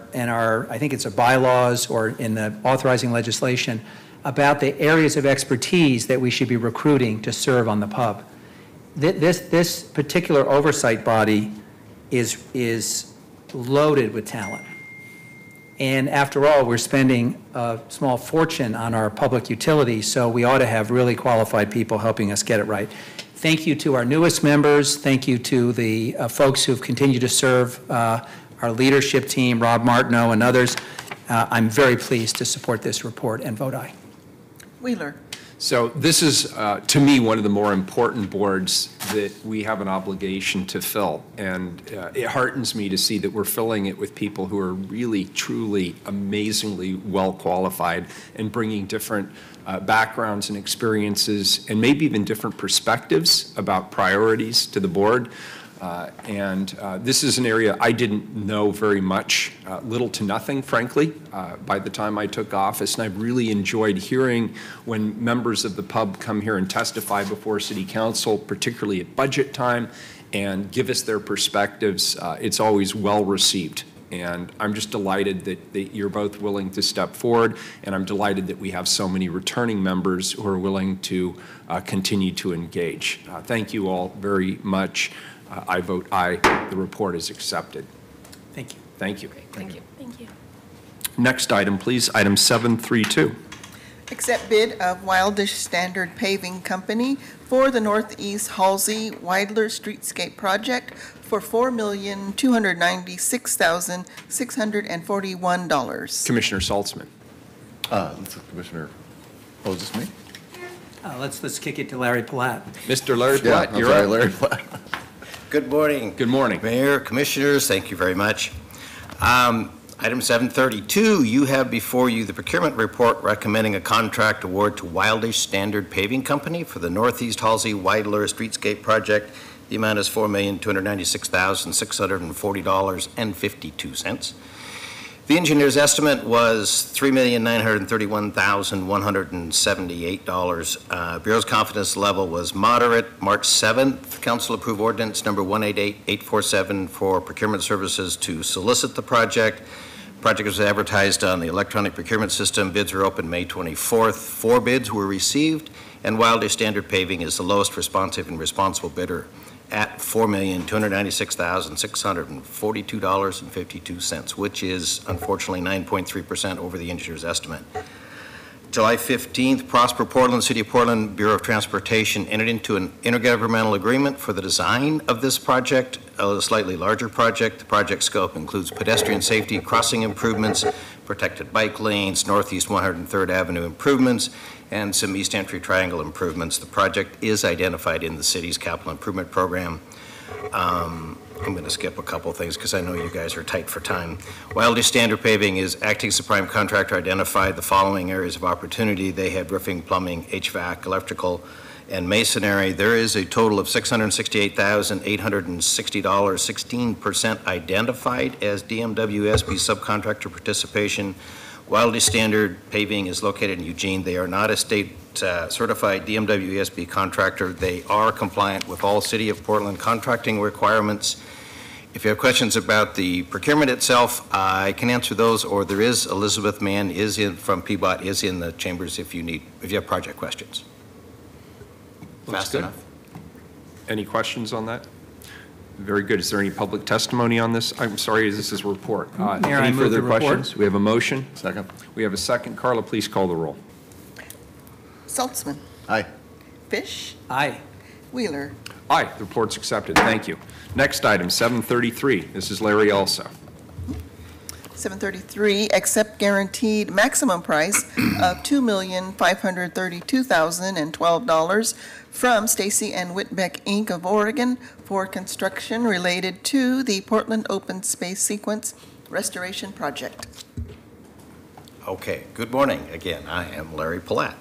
I think it's a bylaws or in the authorizing legislation, about the areas of expertise that we should be recruiting to serve on the pub. This particular oversight body is loaded with talent. And after all, we're spending a small fortune on our public utilities, so we ought to have really qualified people helping us get it right. Thank you to our newest members. Thank you to the folks who've continued to serve, our leadership team, Rob Martineau and others. I'm very pleased to support this report and vote aye. Wheeler? So this is, to me, one of the more important boards that we have an obligation to fill. And it heartens me to see that we're filling it with people who are really, truly, amazingly well qualified and bringing different backgrounds and experiences and maybe even different perspectives about priorities to the board. This is an area I didn't know very much, little to nothing, frankly, by the time I took office. And I've really enjoyed hearing when members of the pub come here and testify before City Council, particularly at budget time, and give us their perspectives. It's always well received. And I'm just delighted that you're both willing to step forward, and I'm delighted that we have so many returning members who are willing to continue to engage. Thank you all very much. I vote aye. The report is accepted. Thank you. Thank you. Thank you. Thank you. Next item, please. Item 732. Accept bid of Wildish Standard Paving Company for the Northeast Halsey Weidler Streetscape Project for $4,296,641. Commissioner Saltzman. Commissioner, is this me? Let's kick it to Larry Palat. Mr. Larry Palat, I'm you're sorry, up. Larry Palat. Good morning. Good morning. Mayor, Commissioners, thank you very much. Item 732, you have before you the procurement report recommending a contract award to Wildish Standard Paving Company for the Northeast Halsey Weidler Streetscape Project. The amount is $4,296,640.52. The engineer's estimate was $3,931,178. Bureau's confidence level was moderate. March 7th, Council approved ordinance number 188847 for procurement services to solicit the project. Project was advertised on the electronic procurement system. Bids were open May 24th. 4 bids were received, and Wildish Standard Paving is the lowest responsive and responsible bidder at $4,296,642.52, which is unfortunately 9.3% over the engineer's estimate. July 15th, Prosper Portland, City of Portland Bureau of Transportation entered into an intergovernmental agreement for the design of this project, a slightly larger project. The project scope includes pedestrian safety, crossing improvements, protected bike lanes, Northeast 103rd Avenue improvements, and some East Entry Triangle improvements. The project is identified in the city's capital improvement program. I'm going to skip a couple things because I know you guys are tight for time. Wildy Standard Paving is acting as the prime contractor, identified the following areas of opportunity. They had roofing, plumbing, HVAC, electrical, and masonry. There is a total of $668,860, 16% identified as DMWSB subcontractor participation. Wildy Standard Paving is located in Eugene. They are not a state certified DMWSB contractor. They are compliant with all City of Portland contracting requirements. If you have questions about the procurement itself, I can answer those, or there is Elizabeth Mann from PBOT is in the chambers if you have project questions. Fast enough. Any questions on that? Very good. Is there any public testimony on this? I'm sorry, this is a report. Mayor, I any move further the report. questions? We have a motion. Second. We have a second. Carla, please call the roll. Saltzman. Aye. Fish. Aye. Wheeler. Aye, the report's accepted. Thank you. Next item, 733. This is Larry also. 733, accept guaranteed maximum price of $2,532,012 from Stacy and Whitbeck, Inc. of Oregon for construction related to the Portland Open Space Sequence Restoration Project. Okay, good morning again. I am Larry Palat.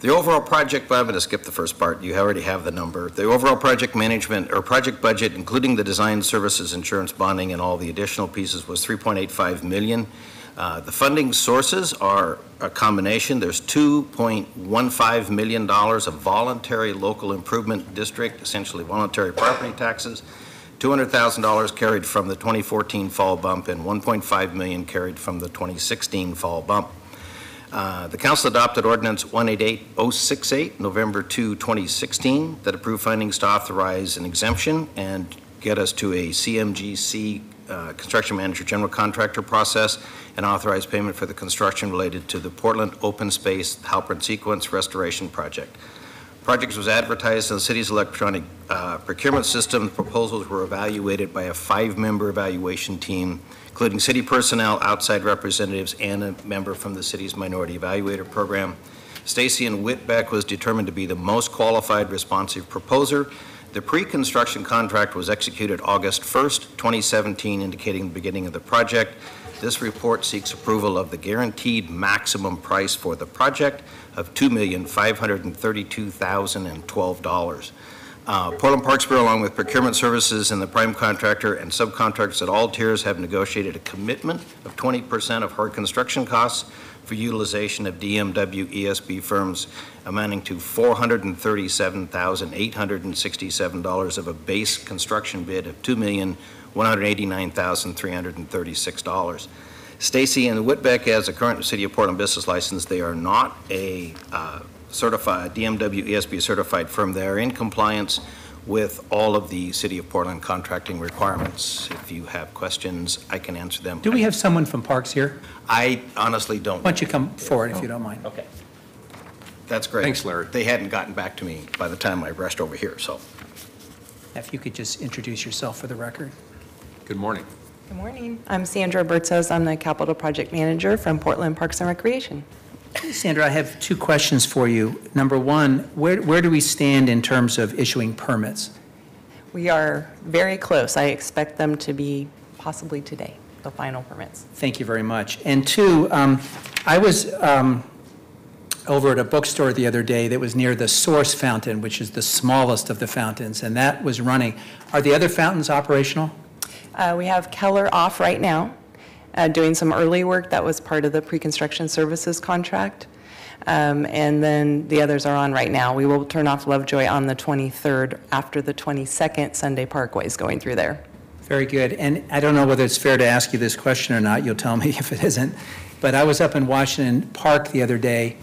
The overall project, but I'm going to skip the first part. You already have the number. The overall project management or project budget, including the design services, insurance, bonding, and all the additional pieces, was $3.85 million. The funding sources are a combination. There's $2.15 million of voluntary local improvement district, essentially voluntary property taxes, $200,000 carried from the 2014 fall bump, and $1.5 million carried from the 2016 fall bump. The council adopted ordinance 188068, November 2, 2016, that approved findings to authorize an exemption and get us to a CMGC construction manager general contractor process and authorize payment for the construction related to the Portland Open Space Halpern Sequence Restoration Project. The project was advertised in the city's electronic procurement system. The proposals were evaluated by a 5-member evaluation team, including city personnel, outside representatives, and a member from the city's minority evaluator program. Stacy and Whitbeck was determined to be the most qualified responsive proposer. The pre-construction contract was executed August 1st, 2017, indicating the beginning of the project. This report seeks approval of the guaranteed maximum price for the project of $2,532,012. Portland Parks Bureau, along with procurement services and the prime contractor and subcontractors at all tiers, have negotiated a commitment of 20% of hard construction costs for utilization of DMW ESB firms, amounting to $437,867 of a base construction bid of $2,189,336. Stacy and Whitbeck has a current City of Portland business license. They are not a certified DMW ESB certified firm. They are in compliance with all of the City of Portland contracting requirements. If you have questions, I can answer them. Do we have someone from Parks here? I honestly don't. Why don't you come forward if you don't mind? Okay. That's great. Thanks, Larry. They hadn't gotten back to me by the time I rushed over here, so. If you could just introduce yourself for the record. Good morning. Good morning. I'm Sandra Bertzos. I'm the Capital Project Manager from Portland Parks and Recreation. Sandra, I have 2 questions for you. Number one, where do we stand in terms of issuing permits? We are very close. I expect them to be possibly today, the final permits. Thank you very much. And 2, I was over at a bookstore the other day that was near the Source Fountain, which is the smallest of the fountains, and that was running. Are the other fountains operational? We have Keller off right now, doing some early work that was part of the pre-construction services contract. And then the others are on right now. We will turn off Lovejoy on the 23rd after the 22nd Sunday Parkway is going through there. Very good. And I don't know whether it's fair to ask you this question or not. You'll tell me if it isn't. But I was up in Washington Park the other day,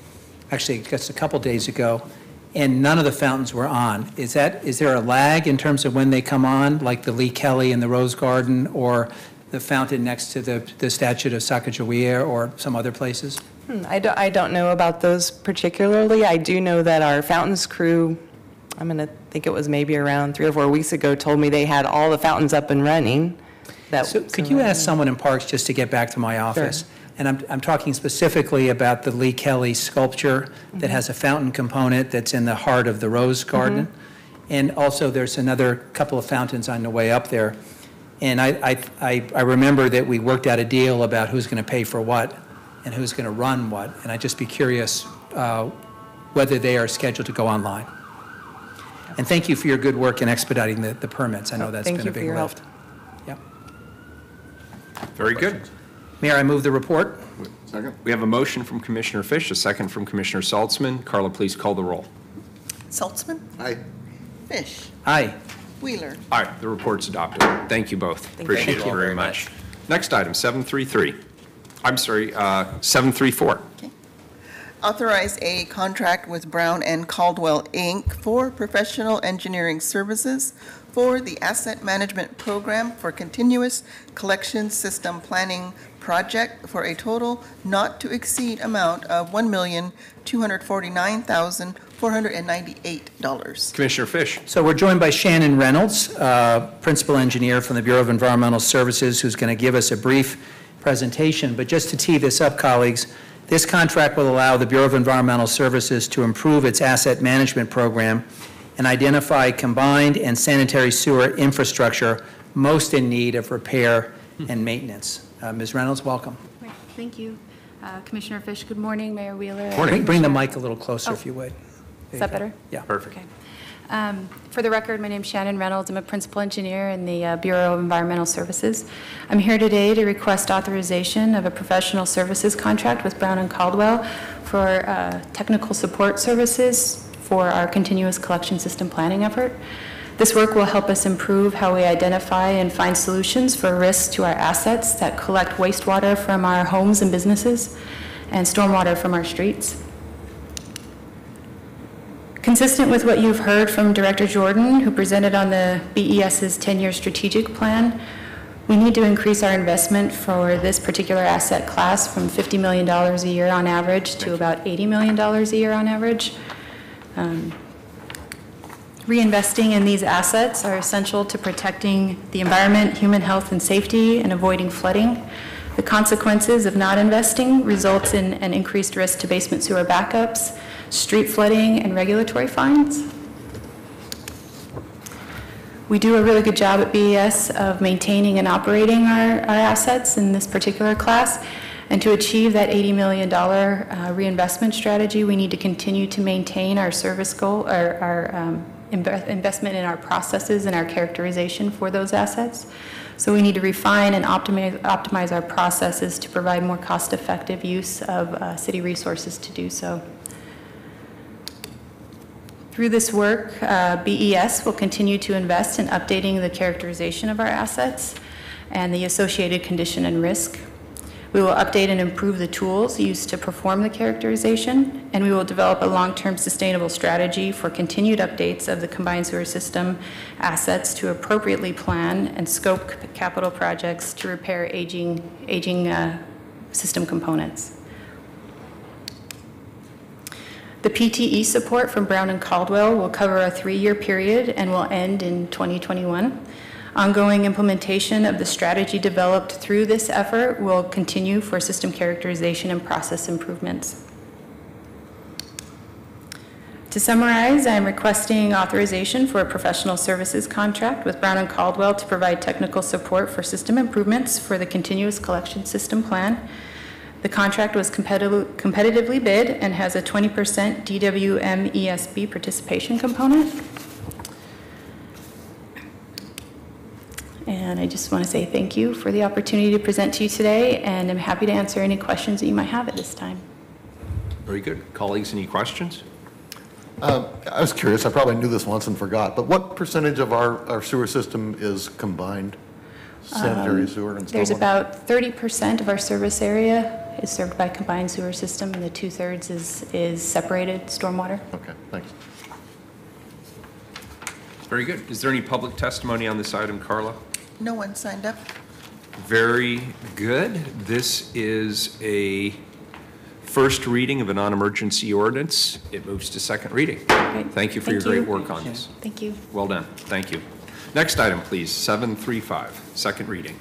actually just a couple days ago, and none of the fountains were on. Is there a lag in terms of when they come on, like the Lee Kelly in the Rose Garden or the fountain next to the statue of Sacagawea or some other places? I don't know about those particularly. I do know that our fountains crew, I'm going to think it was maybe around 3 or 4 weeks ago, told me they had all the fountains up and running. So could you ask someone in Parks just to get back to my office? Sure. And I'm talking specifically about the Lee Kelly sculpture that has a fountain component that's in the heart of the Rose Garden. And also there's another couple of fountains on the way up there. And I remember that we worked out a deal about who's going to pay for what and who's going to run what. And I'd just be curious whether they are scheduled to go online. And thank you for your good work in expediting the permits. I know that's been a big lift. Yep. Very good. Mayor, I move the report. Second. We have a motion from Commissioner Fish, a second from Commissioner Saltzman. Carla, please call the roll. Saltzman? Aye. Fish? Aye. Wheeler? Aye, the report's adopted. Thank you both. Appreciate it very much. Next item, 733. I'm sorry, 734. Authorize a contract with Brown and Caldwell, Inc. for professional engineering services for the Asset Management Program for Continuous Collection System Planning Project for a total not to exceed amount of $1,249,498. Commissioner Fish. So we're joined by Shannon Reynolds, Principal Engineer from the Bureau of Environmental Services, who's going to give us a brief presentation. But just to tee this up, colleagues, this contract will allow the Bureau of Environmental Services to improve its asset management program and identify combined and sanitary sewer infrastructure most in need of repair and maintenance. Ms. Reynolds, welcome. Thank you. Commissioner Fish, good morning. Mayor Wheeler. Bring the mic a little closer if you would. Is that better? Yeah. Perfect. Okay. For the record, my name is Shannon Reynolds. I'm a principal engineer in the Bureau of Environmental Services. I'm here today to request authorization of a professional services contract with Brown and Caldwell for technical support services for our continuous collection system planning effort. This work will help us improve how we identify and find solutions for risks to our assets that collect wastewater from our homes and businesses and stormwater from our streets. Consistent with what you've heard from Director Jordan, who presented on the BES's 10-year strategic plan, we need to increase our investment for this particular asset class from $50 million a year on average to about $80 million a year on average. Reinvesting in these assets are essential to protecting the environment, human health and safety, and avoiding flooding. The consequences of not investing results in an increased risk to basement sewer backups, street flooding, and regulatory fines. We do a really good job at BES of maintaining and operating our assets in this particular class. And to achieve that $80 million reinvestment strategy, we need to continue to maintain our service goal, our investment in our processes and our characterization for those assets. So we need to refine and optimize our processes to provide more cost-effective use of city resources to do so. Through this work, BES will continue to invest in updating the characterization of our assets and the associated condition and risk. We will update and improve the tools used to perform the characterization, and we will develop a long-term sustainable strategy for continued updates of the combined sewer system assets to appropriately plan and scope capital projects to repair aging system components. The PTE support from Brown and Caldwell will cover a 3-year period and will end in 2021. Ongoing implementation of the strategy developed through this effort will continue for system characterization and process improvements. To summarize, I am requesting authorization for a professional services contract with Brown and Caldwell to provide technical support for system improvements for the continuous collection system plan. The contract was competitively bid and has a 20% DWM ESB participation component. And I just want to say thank you for the opportunity to present to you today, and I'm happy to answer any questions that you might have at this time. Very good. Colleagues, any questions? I was curious, I probably knew this once and forgot, but what percentage of our sewer system is combined sanitary sewer and stormwater? There's about 30% of our service area is served by combined sewer system, and the 2/3 is separated stormwater. Okay, thanks. Very good. Is there any public testimony on this item, Carla? No one signed up. Very good. This is a first reading of a non-emergency ordinance. It moves to second reading. Thank you for your great work on this. Thank you. Well done. Thank you. Next item, please, 735, second reading.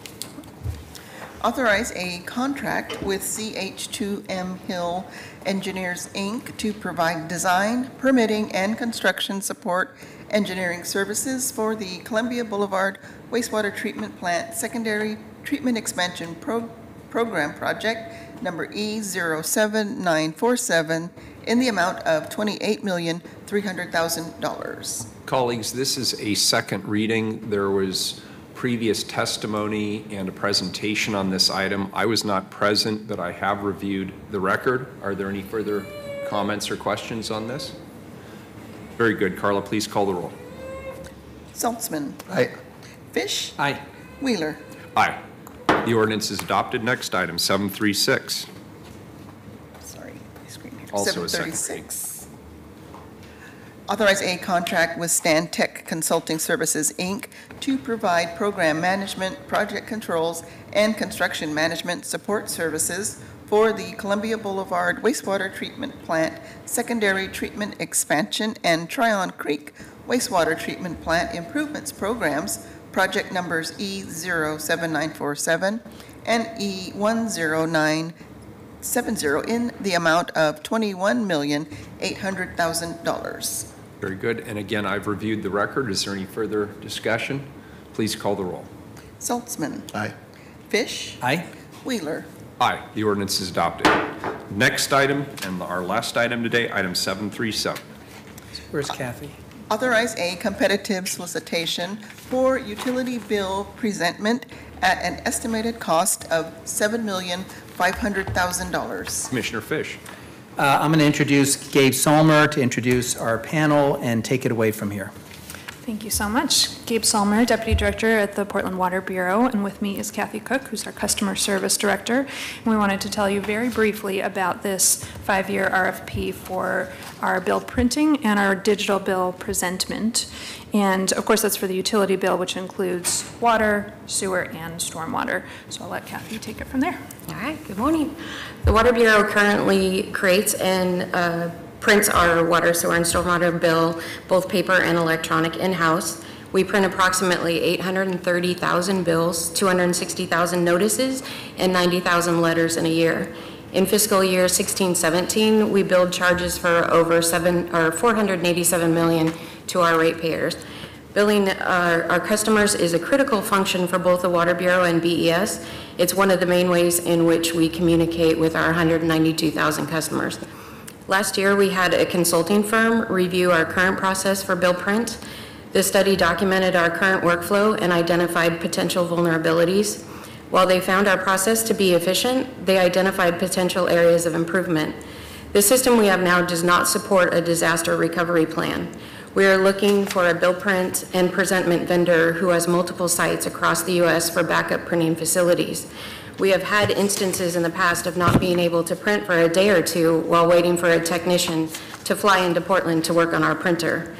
Authorize a contract with CH2M Hill Engineers, Inc. to provide design, permitting, and construction support engineering services for the Columbia Boulevard Wastewater Treatment Plant Secondary Treatment Expansion Program Project number E07947 in the amount of $28,300,000. Colleagues, this is a second reading. There was previous testimony and a presentation on this item. I was not present, but I have reviewed the record. Are there any further comments or questions on this? Very good. Carla, please call the roll. Saltzman. Aye. Fish. Aye. Wheeler. Aye. The ordinance is adopted. Next item, 736. Sorry, my screen here. Also a second 736. Authorize a contract with Stan Tech Consulting Services, Inc. to provide program management, project controls, and construction management support services for the Columbia Boulevard Wastewater Treatment Plant Secondary Treatment Expansion and Tryon Creek Wastewater Treatment Plant Improvements Programs, project numbers E07947 and E10970 in the amount of $21,800,000. Very good. And again, I've reviewed the record. Is there any further discussion? Please call the roll. Saltzman. Aye. Fish. Aye. Wheeler. Aye. The ordinance is adopted. Next item, and our last item today, item 737. Where's Kathy? Authorize a competitive solicitation for utility bill presentment at an estimated cost of $7,500,000. Commissioner Fish. I'm going to introduce Gabe Salmer to introduce our panel and take it away from here. Thank you so much. Gabe Salmer, Deputy Director at the Portland Water Bureau, and with me is Kathy Cook, who's our Customer Service Director. And we wanted to tell you very briefly about this 5-year RFP for our bill printing and our digital bill presentment. And of course, that's for the utility bill, which includes water, sewer, and stormwater. So I'll let Kathy take it from there. All right, good morning. The Water Bureau currently creates and prints our water, sewer, and stormwater bill, both paper and electronic, in-house. We print approximately 830,000 bills, 260,000 notices, and 90,000 letters in a year. In fiscal year 16-17, we billed charges for over $487 million to our ratepayers. Billing our customers is a critical function for both the Water Bureau and BES. It's one of the main ways in which we communicate with our 192,000 customers. Last year, we had a consulting firm review our current process for bill print. This study documented our current workflow and identified potential vulnerabilities. While they found our process to be efficient, they identified potential areas of improvement. The system we have now does not support a disaster recovery plan. We are looking for a bill print and presentment vendor who has multiple sites across the U.S. for backup printing facilities. We have had instances in the past of not being able to print for a day or two while waiting for a technician to fly into Portland to work on our printer.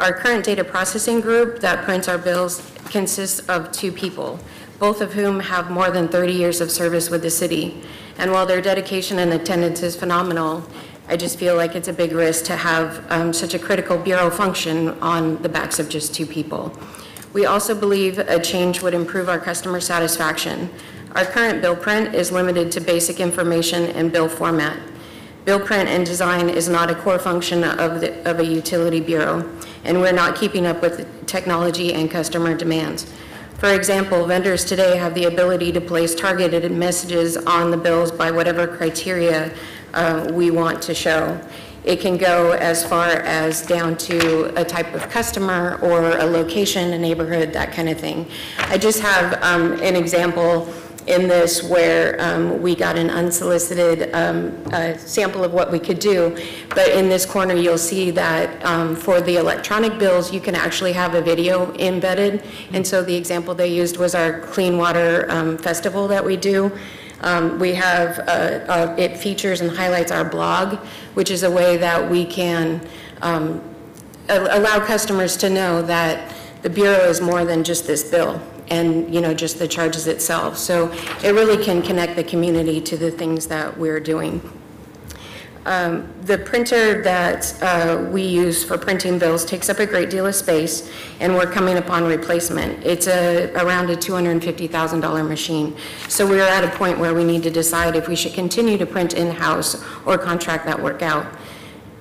Our current data processing group that prints our bills consists of 2 people, both of whom have more than 30 years of service with the city. And while their dedication and attendance is phenomenal, I just feel like it's a big risk to have such a critical bureau function on the backs of just 2 people. We also believe a change would improve our customer satisfaction. Our current bill print is limited to basic information and bill format. Bill print and design is not a core function of a utility bureau, and we're not keeping up with technology and customer demands. For example, vendors today have the ability to place targeted messages on the bills by whatever criteria we want to show. It can go as far as down to a type of customer or a location, a neighborhood, that kind of thing. I just have an example in this where we got an unsolicited sample of what we could do. But in this corner, you'll see that for the electronic bills, you can actually have a video embedded. And so the example they used was our Clean Water Festival that we do. We have, it features and highlights our blog, which is a way that we can allow customers to know that the Bureau is more than just this bill and, you know, just the charges itself. So it really can connect the community to the things that we're doing. The printer that we use for printing bills takes up a great deal of space, and we're coming upon replacement. It's around a $250,000 machine. So we're at a point where we need to decide if we should continue to print in-house or contract that work out.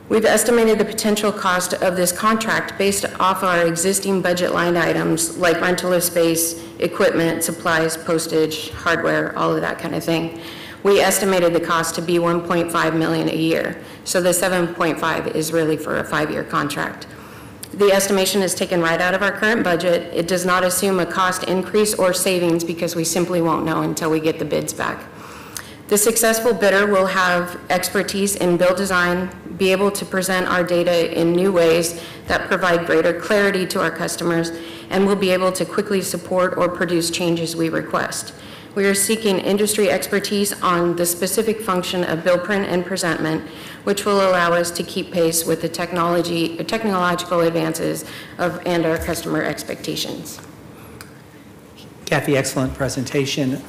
We've estimated the potential cost of this contract based off our existing budget line items like rental of space, equipment, supplies, postage, hardware, all of that kind of thing. We estimated the cost to be $1.5 million a year. So the 7.5 is really for a 5-year contract. The estimation is taken right out of our current budget. It does not assume a cost increase or savings because we simply won't know until we get the bids back. The successful bidder will have expertise in bill design, be able to present our data in new ways that provide greater clarity to our customers, and will be able to quickly support or produce changes we request. We are seeking industry expertise on the specific function of bill print and presentment, which will allow us to keep pace with the technological advances and our customer expectations. Kathy, excellent presentation.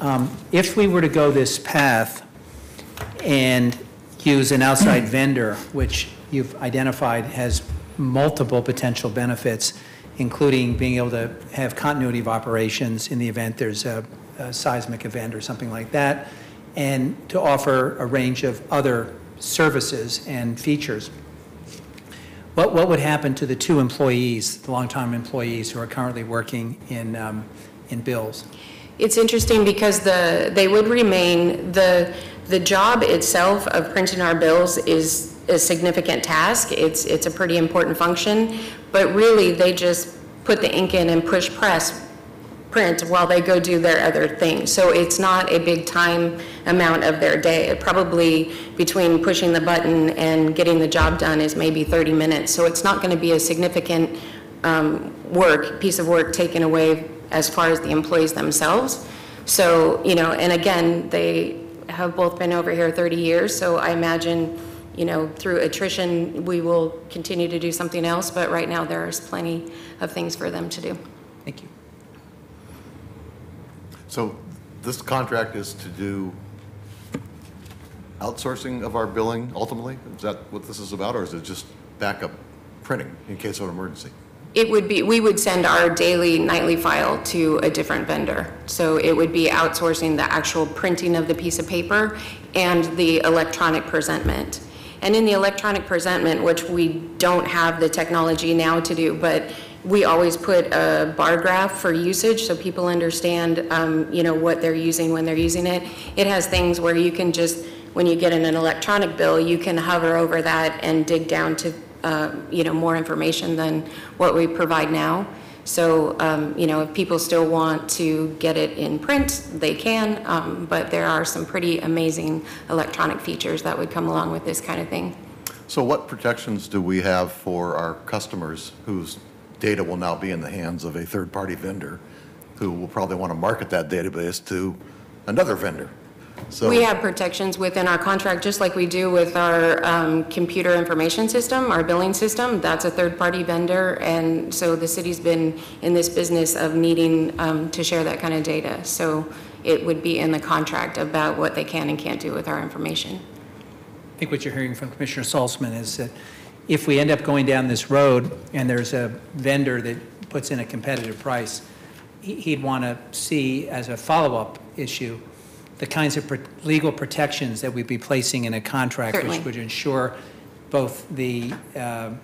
If we were to go this path and use an outside vendor, which you've identified has multiple potential benefits, including being able to have continuity of operations in the event there's a seismic event or something like that, and to offer a range of other services and features, what would happen to the 2 employees, the long-time employees who are currently working in bills? It's interesting because they would remain, the job itself of printing our bills is a significant task. It's a pretty important function, but really they just put the ink in and push print while they go do their other things. So it's not a big time amount of their day. Probably between pushing the button and getting the job done is maybe 30 minutes. So it's not going to be a significant piece of work taken away as far as the employees themselves. So, and again, they have both been over here 30 years, so I imagine, through attrition, we will continue to do something else, but right now there's plenty of things for them to do. Thank you. So this contract is to do outsourcing of our billing ultimately? Is that what this is about, or is it just backup printing in case of an emergency? It would be, we would send our daily, nightly file to a different vendor. So it would be outsourcing the actual printing of the piece of paper and the electronic presentment. And in the electronic presentment, which we don't have the technology now to do, but we always put a bar graph for usage so people understand, what they're using when they're using it. It has things where you can just, when you get in an electronic bill, you can hover over that and dig down to more information than what we provide now. So, if people still want to get it in print, they can, but there are some pretty amazing electronic features that would come along with this kind of thing. So what protections do we have for our customers whose data will now be in the hands of a third-party vendor who will probably want to market that database to another vendor? So we have protections within our contract, just like we do with our computer information system, our billing system. That's a third-party vendor, and so the city's been in this business of needing to share that kind of data. So it would be in the contract about what they can and can't do with our information. I think what you're hearing from Commissioner Salzman is that if we end up going down this road and there's a vendor that puts in a competitive price, he'd want to see as a follow-up issue the kinds of legal protections that we'd be placing in a contract. Certainly. Which would ensure both that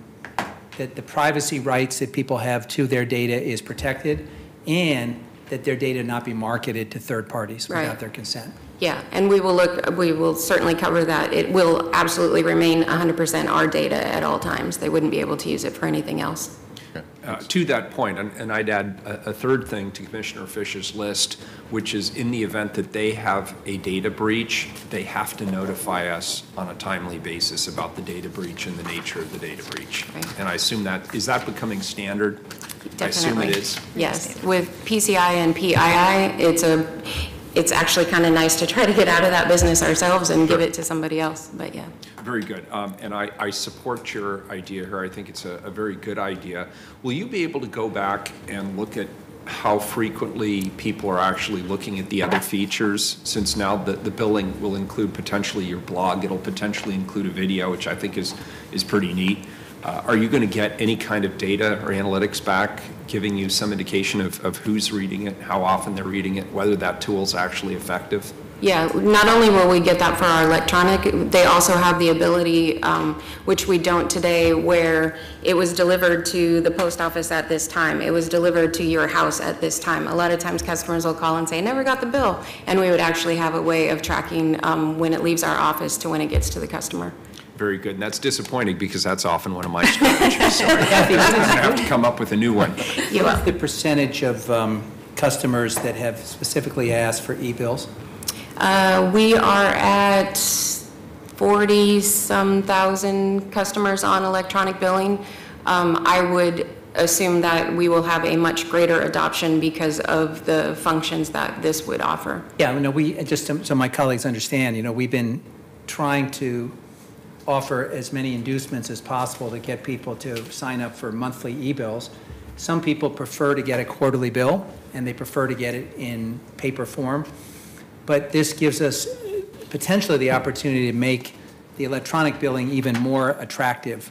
the privacy rights that people have to their data is protected and that their data not be marketed to third parties without their consent. Yeah, and we will certainly cover that. It will absolutely remain 100% our data at all times. They wouldn't be able to use it for anything else. To that point, and I'd add a third thing to Commissioner Fish's list, which is in the event that they have a data breach, they have to notify us on a timely basis about the data breach and the nature of the data breach. Right. And I assume is that becoming standard? Definitely. I assume it is. Yes, with PCI and PII, it's actually kind of nice to try to get out of that business ourselves and give it to somebody else, but yeah. Very good. And I support your idea here. I think it's a very good idea. Will you be able to go back and look at how frequently people are actually looking at the other features, since now the billing will include potentially your blog, it'll potentially include a video, which I think is pretty neat. Are you going to get any kind of data or analytics back giving you some indication of who's reading it, how often they're reading it, whether that tool's actually effective? Yeah, not only will we get that for our electronic, they also have the ability, which we don't today, where it was delivered to the post office at this time, it was delivered to your house at this time. A lot of times customers will call and say, never got the bill, and we would actually have a way of tracking when it leaves our office to when it gets to the customer. Very good, and that's disappointing because that's often one of my strategies. So I'm going to have to come up with a new one. What's the percentage of customers that have specifically asked for e-bills? We are at 40-some thousand customers on electronic billing. I would assume that we will have a much greater adoption because of the functions that this would offer. Yeah, we just so my colleagues understand, we've been trying to offer as many inducements as possible to get people to sign up for monthly e-bills. Some people prefer to get a quarterly bill, and they prefer to get it in paper form. But this gives us potentially the opportunity to make the electronic billing even more attractive.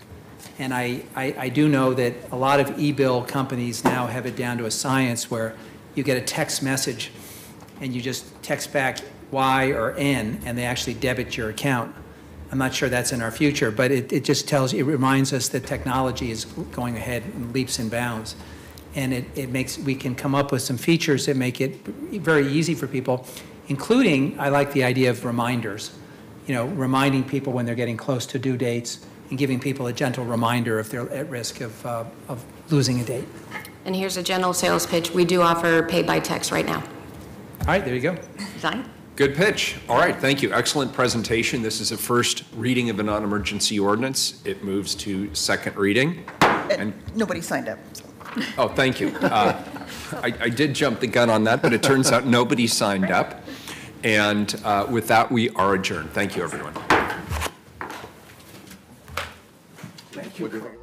And I do know that a lot of e-bill companies now have it down to a science where you get a text message and you just text back Y or N and they actually debit your account. I'm not sure that's in our future, but it just tells, it reminds us that technology is going ahead in leaps and bounds. And we can come up with some features that make it very easy for people, including, I like the idea of reminders, reminding people when they're getting close to due dates and giving people a gentle reminder if they're at risk of losing a date. And here's a general sales pitch. We do offer pay by text right now. All right, there you go. Fine. Good pitch. All right, thank you. Excellent presentation. This is a first reading of a non-emergency ordinance. It moves to second reading. And nobody signed up. So. Oh, thank you. I did jump the gun on that, but it turns out nobody signed up. And with that, we are adjourned. Thank you, everyone. Thank you.